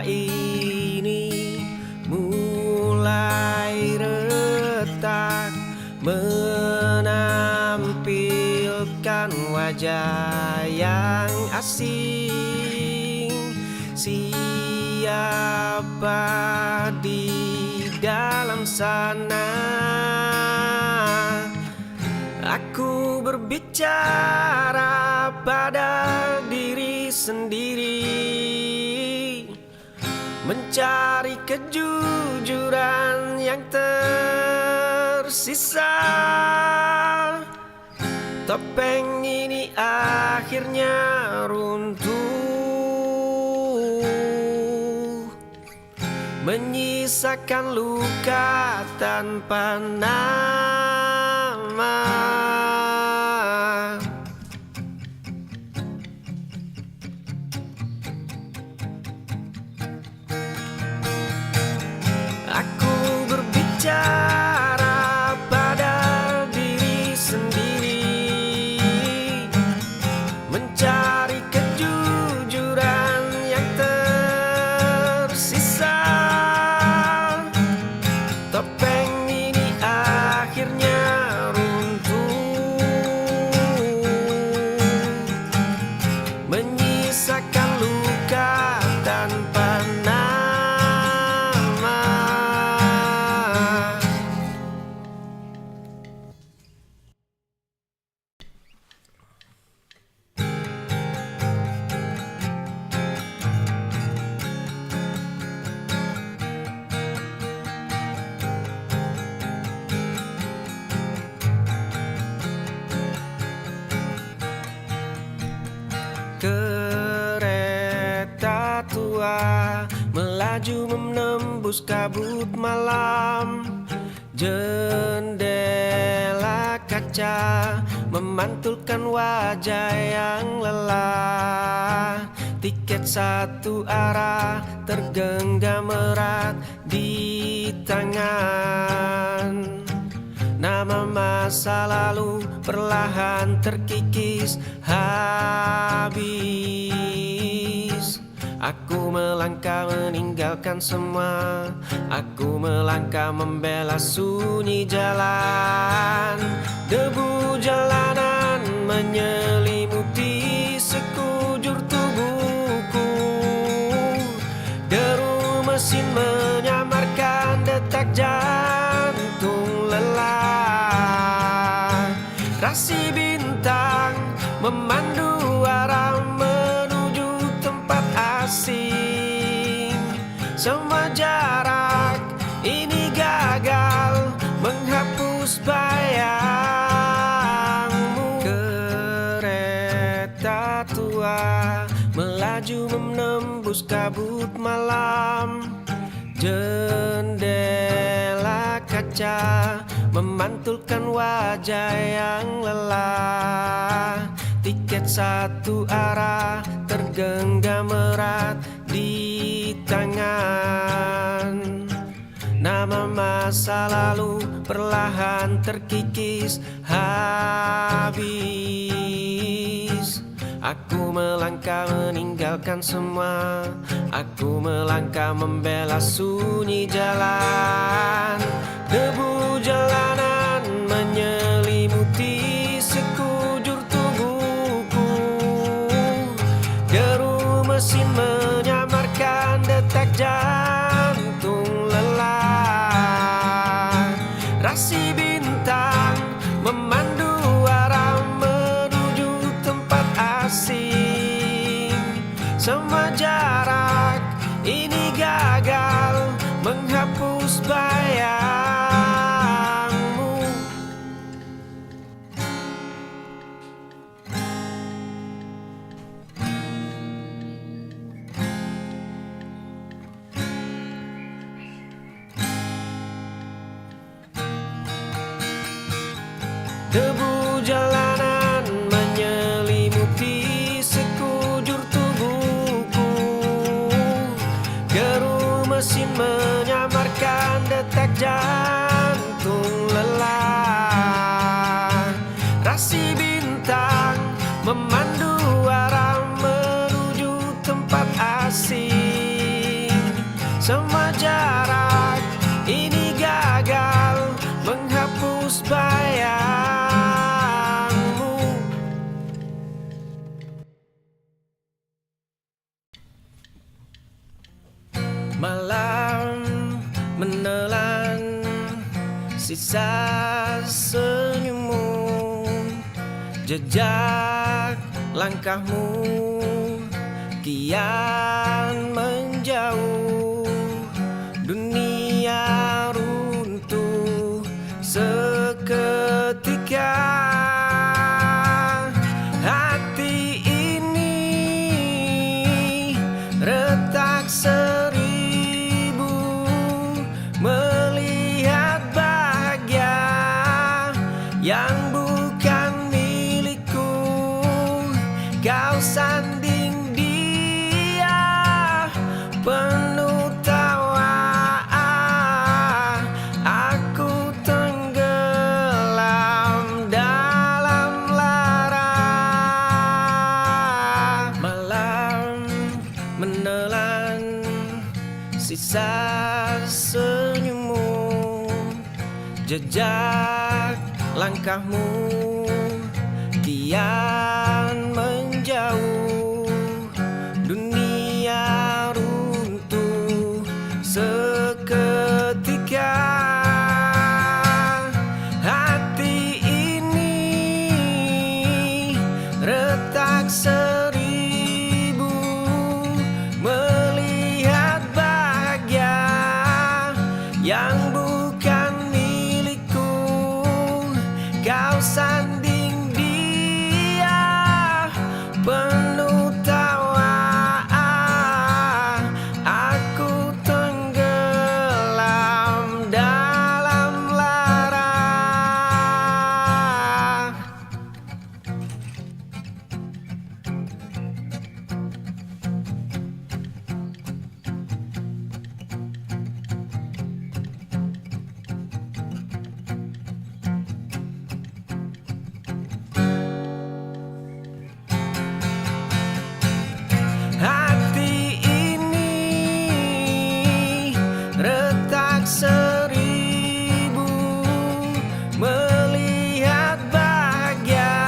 ini mulai retak, menampilkan wajah yang asing. Siapa di dalam sana? Aku berbicara pada diri sendiri, mencari kejujuran yang tersisa. Topeng ini akhirnya runtuh, menyisakan luka tanpa nama. Aku berbicara pada diri sendiri, mencari kejujuran yang tersisa. Topeng ini akhirnya runtuh, menyisakan luka tanpa nama. Kereta tua melaju menembus kabut malam. Jendela kaca memantulkan wajah yang lelah. Tiket satu arah tergenggam erat di tangan. Nama masa lalu perlahan terkikis habis. Aku melangkah meninggalkan semua. Aku melangkah membela sunyi jalan. Debu jalanan menyelimuti sekujur tubuhku. Deru mesin menyamarkan detak jantung lelah. Rasi bintang memandu arah menuju tempat asing. Semua jarak ini gagal menghapus bayangmu. Kereta tua melaju menembus kabut malam. Jendela kaca memantulkan wajah yang lelah. Tiket satu arah tergenggam erat di tangan. Nama masa lalu perlahan terkikis habis. Aku melangkah meninggalkan semua. Aku melangkah membela sunyi jalan. Debu jalanan menyelimuti sekujur tubuhku. Deru mesin menyamarkan detak jantung lelah. rasi bintang memandu arah menuju tempat asing. Semua jarak ini gagal menghapus bayangmu. Debu jalanan menyelimuti sekujur tubuhku. Geru mesin menyamarkan detak jantung lelah. Rasi bintang memandu arah menuju tempat asing. Semua jarak ini gagal menghapus bayangmu. Malam menelan sisa senyummu, jejak langkahmu kian menjauh. Dunia runtuh seketika. Hati ini retak seribu melihat bahagia yang bukan milikku. Kau sanding dia penuh tawa, aku tenggelam dalam lara. Malam menelan sisa senyummu, jejak langkahmu kian menjauh. Dunia runtuh seketika. Hati ini retak seribu melihat bahagia yang bukan milikku. Kau sanding dia penuh tawa, aku tenggelam dalam lara. Hati ini retak seribu melihat bahagia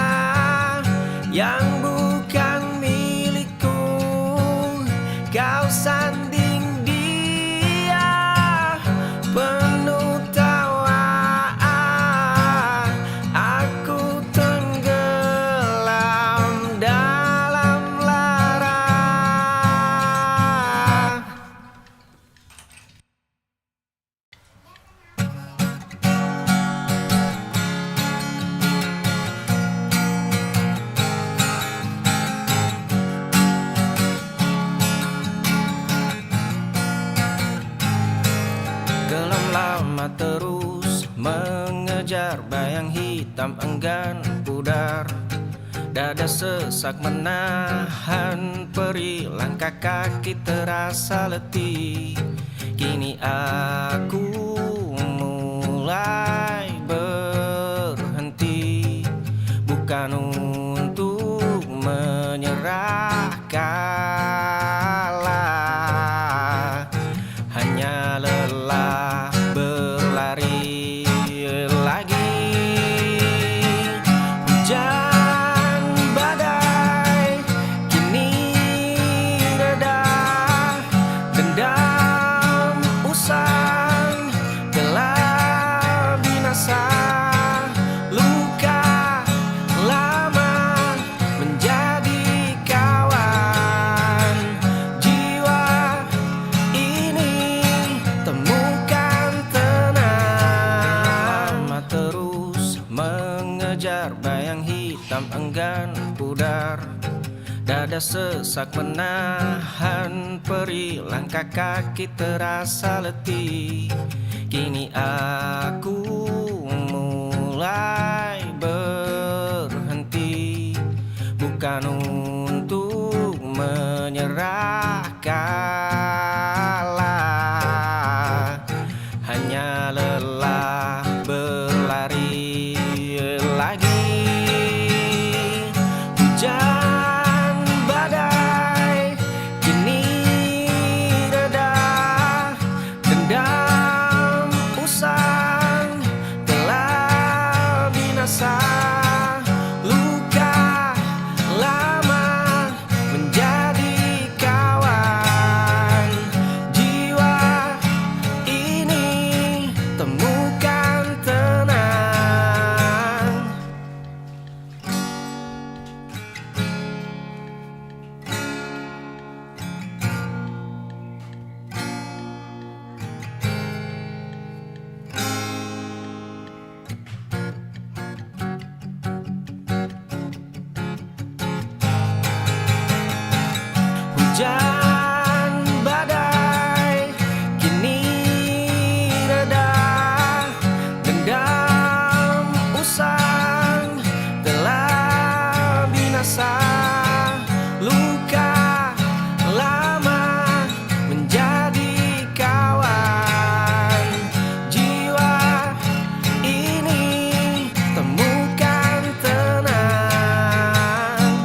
yang bukan milikku. Kau sanding dia penuh tawa, aku tenggelam dalam lara. Gelap lama terus mengejar bayang hitam enggan pudar. Dada sesak menahan perih, langkah kaki terasa letih. Kini aku mulai berhenti, bukan untuk menyerah kalah, hanya lelah berlari lagi. Hujan badai kini reda, dendam usang sekedar bayang hitam enggan pudar. Dada sesak menahan perih, langkah kaki terasa letih. Kini aku mulai berhenti, bukan untuk menyerah kalah, hanya lelah berlari lagi. Hujan badai kini reda, dendam usang telah binasa. Luka lama menjadi kawan, jiwa ini temukan tenang. Hujan badai kini reda, dendam usang telah binasa. Luka lama menjadi kawan, jiwa ini temukan tenang.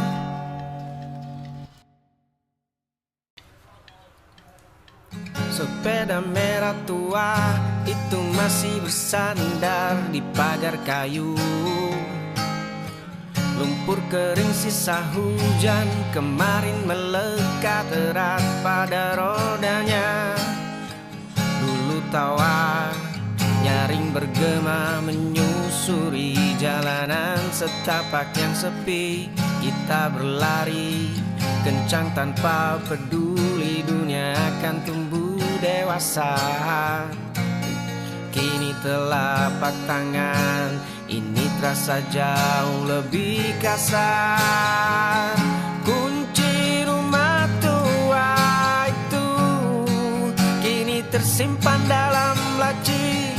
Sepeda merah tua itu masih bersandar di pagar kayu. Lumpur kering sisa hujan kemarin melekat erat pada rodanya. Dulu tawa nyaring bergema menyusuri jalanan setapak yang sepi. Kita berlari kencang tanpa peduli dunia akan tumbuh dewasa. Kini telapak tangan ini terasa jauh lebih kasar. Kunci rumah tua itu kini tersimpan dalam laci.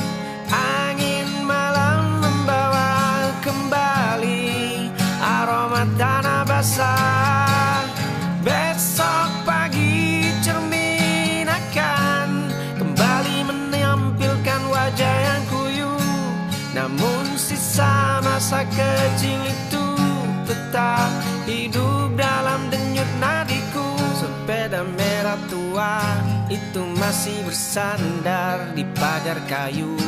Angin malam membawa kembali aroma tanah basah. Besok pagi cermin akan kembali menampilkan wajah yang kuyu, namun sisa masa kecil itu tetap hidup dalam denyut nadiku. Sepeda merah tua itu masih bersandar di pagar kayu.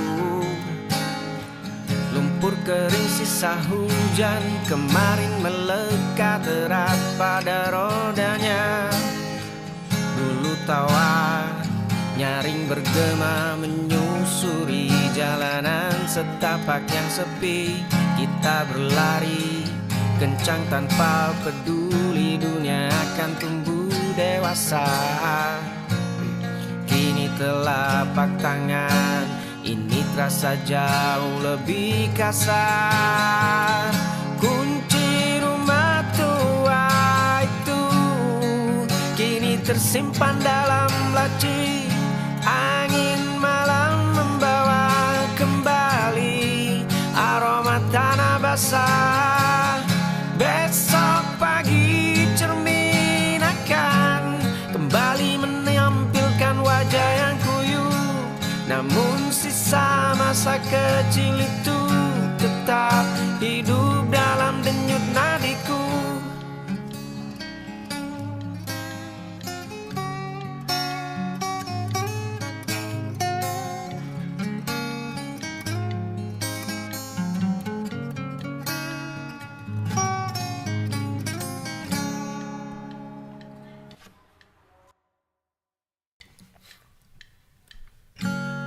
Lumpur kering sisa hujan kemarin melekat erat pada rodanya. Dulu tawa nyaring bergema menyusuri jalanan setapak yang sepi. Kita berlari kencang tanpa peduli dunia akan tumbuh dewasa. Kini telapak tangan ini terasa jauh lebih kasar. Kunci rumah tua itu kini tersimpan dalam laci. Angin malam membawa kembali aroma tanah basah. Besok pagi cermin akan kembali menampilkan wajah yang kuyu, namun sisa masa kecil itu tetap hidup dalam denyut nadiku.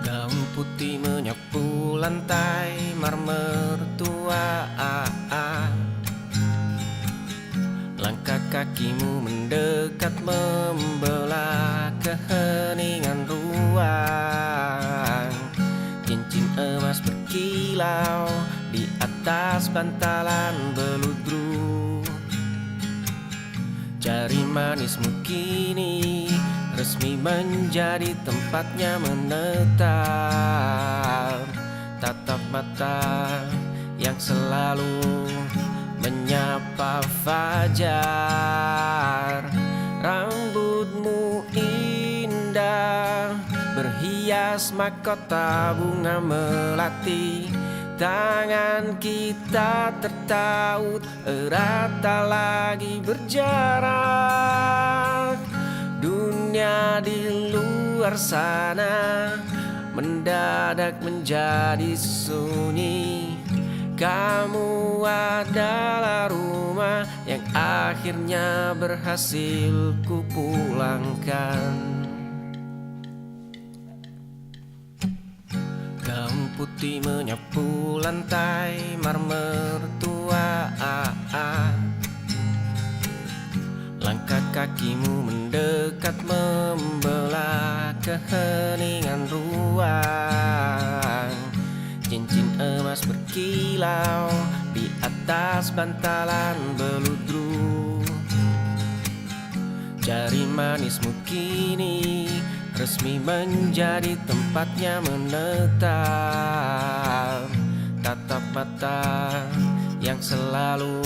Daun putih menyapu lantai marmer tua. Langkah kakimu mendekat membelah keheningan ruang. Cincin emas berkilau di atas bantalan beludru. Jari manismu kini resmi menjadi tempatnya menetap. Tatap mata yang selalu menyapa fajar. Rambutmu indah berhias mahkota bunga melati. Tangan kita tertaut erat tak lagi berjarak. Dunia di luar sana mendadak menjadi sunyi. Kamu adalah rumah yang akhirnya berhasil kupulangkan. Gaun putih menyapu lantai marmer tua. Langkah kakimu mendekat membelah keheningan ruang. Cincin emas berkilau di atas bantalan beludru. Jari manismu kini resmi menjadi tempatnya menetap. Tatap mata yang selalu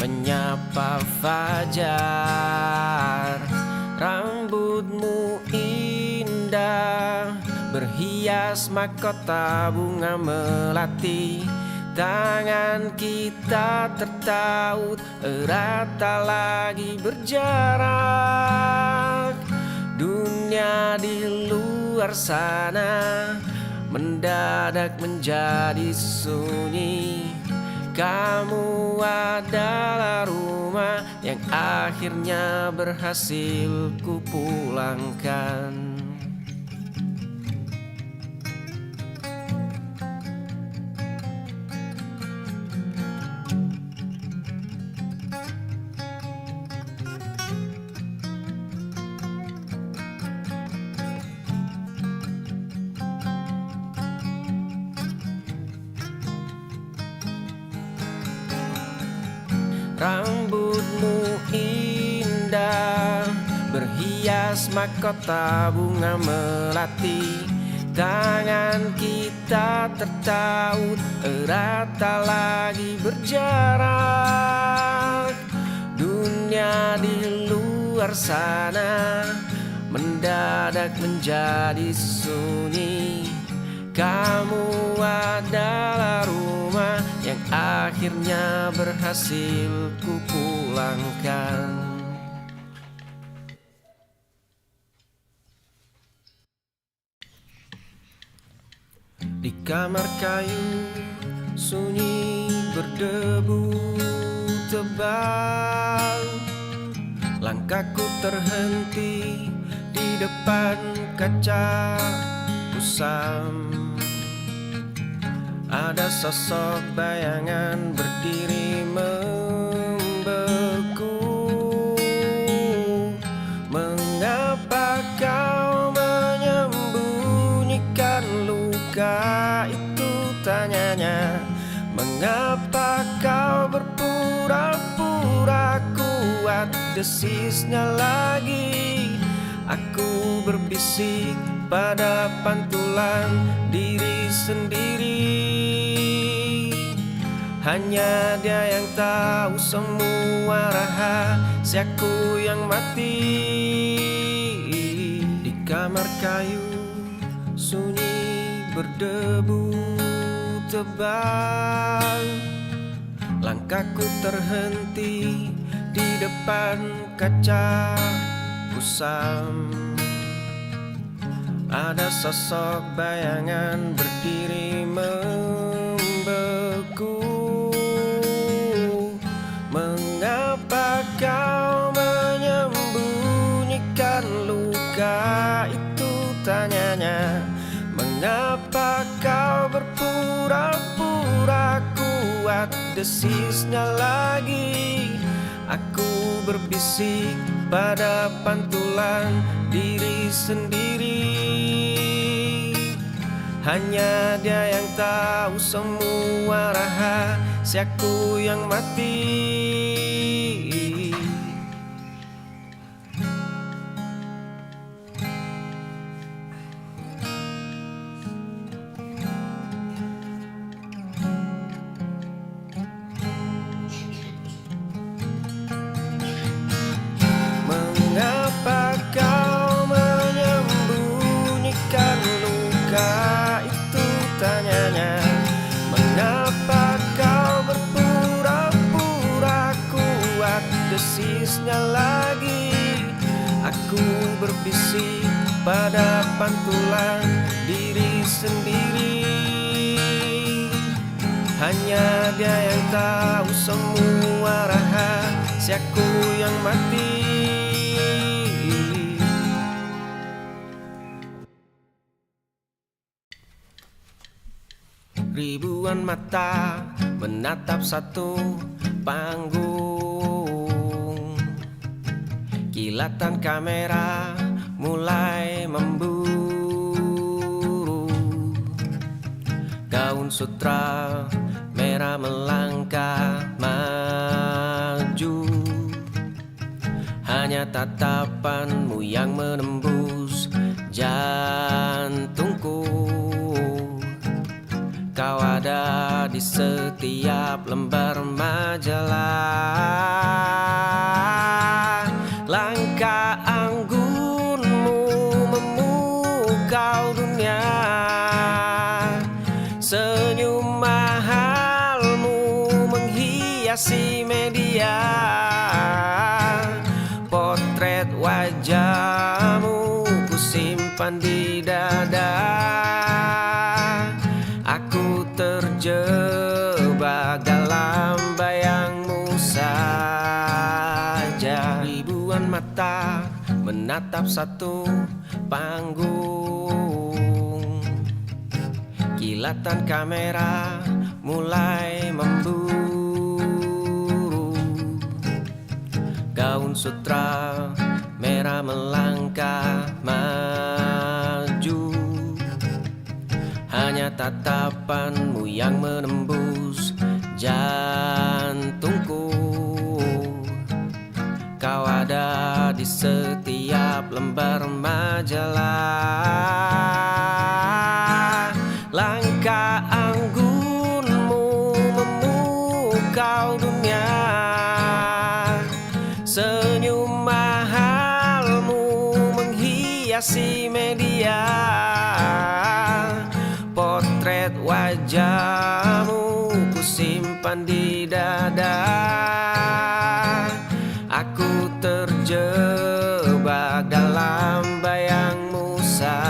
menyapa fajar. Rambutmu indah berhias mahkota bunga melati. Tangan kita tertaut erat tak lagi berjarak. Dunia di luar sana mendadak menjadi sunyi. Kamu adalah rumah yang akhirnya berhasil kupulangkan. Rambutmu indah berhias mahkota bunga melati. Tangan kita tertaut erat tak lagi berjarak. Dunia di luar sana mendadak menjadi sunyi. Kamu adalah rumah yang akhirnya berhasil kupulangkan. Di kamar kayu sunyi berdebu tebal. Langkahku terhenti di depan kaca kusam. Ada sosok bayangan berdiri membeku. Mengapa kau menyembunyikan luka itu, tanyanya. Mengapa kau berpura-pura kuat, desisnya lagi. Aku berbisik pada pantulan diri sendiri. Hanya dia yang tahu semua rahasiaku yang mati. Di kamar kayu sunyi berdebu tebal. Langkahku terhenti di depan kaca kusam. Ada sosok bayangan berdiri membeku. Mengapa kau menyembunyikan luka itu, tanyanya. Mengapa kau berpura-pura kuat, desisnya lagi. Aku berbisik pada pantulan diri sendiri. Hanya dia yang tahu semua rahasiaku yang mati. Mengapa kau menyembunyikan luka itu, tanyanya. Mengapa kau berpura-pura kuat, desisnya lagi. Aku berbisik pada pantulan diri sendiri. Hanya dia yang tahu semua rahasiaku yang mati. Ribuan mata menatap satu panggung. Kilatan kamera mulai memburu. Gaun sutra merah melangkah maju. Hanya tatapanmu yang menembus jantungku. Kau ada di setiap lembar majalah. Langkah anggunmu memukau dunia. Senyum mahalmu menghiasi media. Potret wajahmu ku simpan di dada. Aku terjebak dalam bayangmu saja. Ribuan mata menatap satu panggung. Kilatan kamera mulai memburu. Gaun sutra merah melangkah maju. Hanya tatapanmu yang menembus jantungku. Kau ada di setiap lembar majalah. Langkah anggunmu memukau dunia. Senyum mahalmu menghiasi media. Potret wajahmu ku simpan di dada. Aku terjebak dalam bayangmu saja.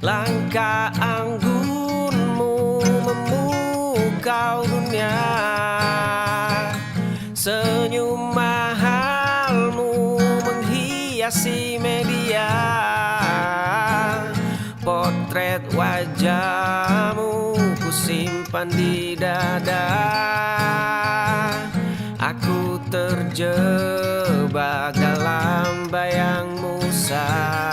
Langkah anggunmu memukau dunia. Senyum mahalmu menghiasi media. Potret wajahmu ku simpan di dada. Aku terjebak dalam bayangmu saja.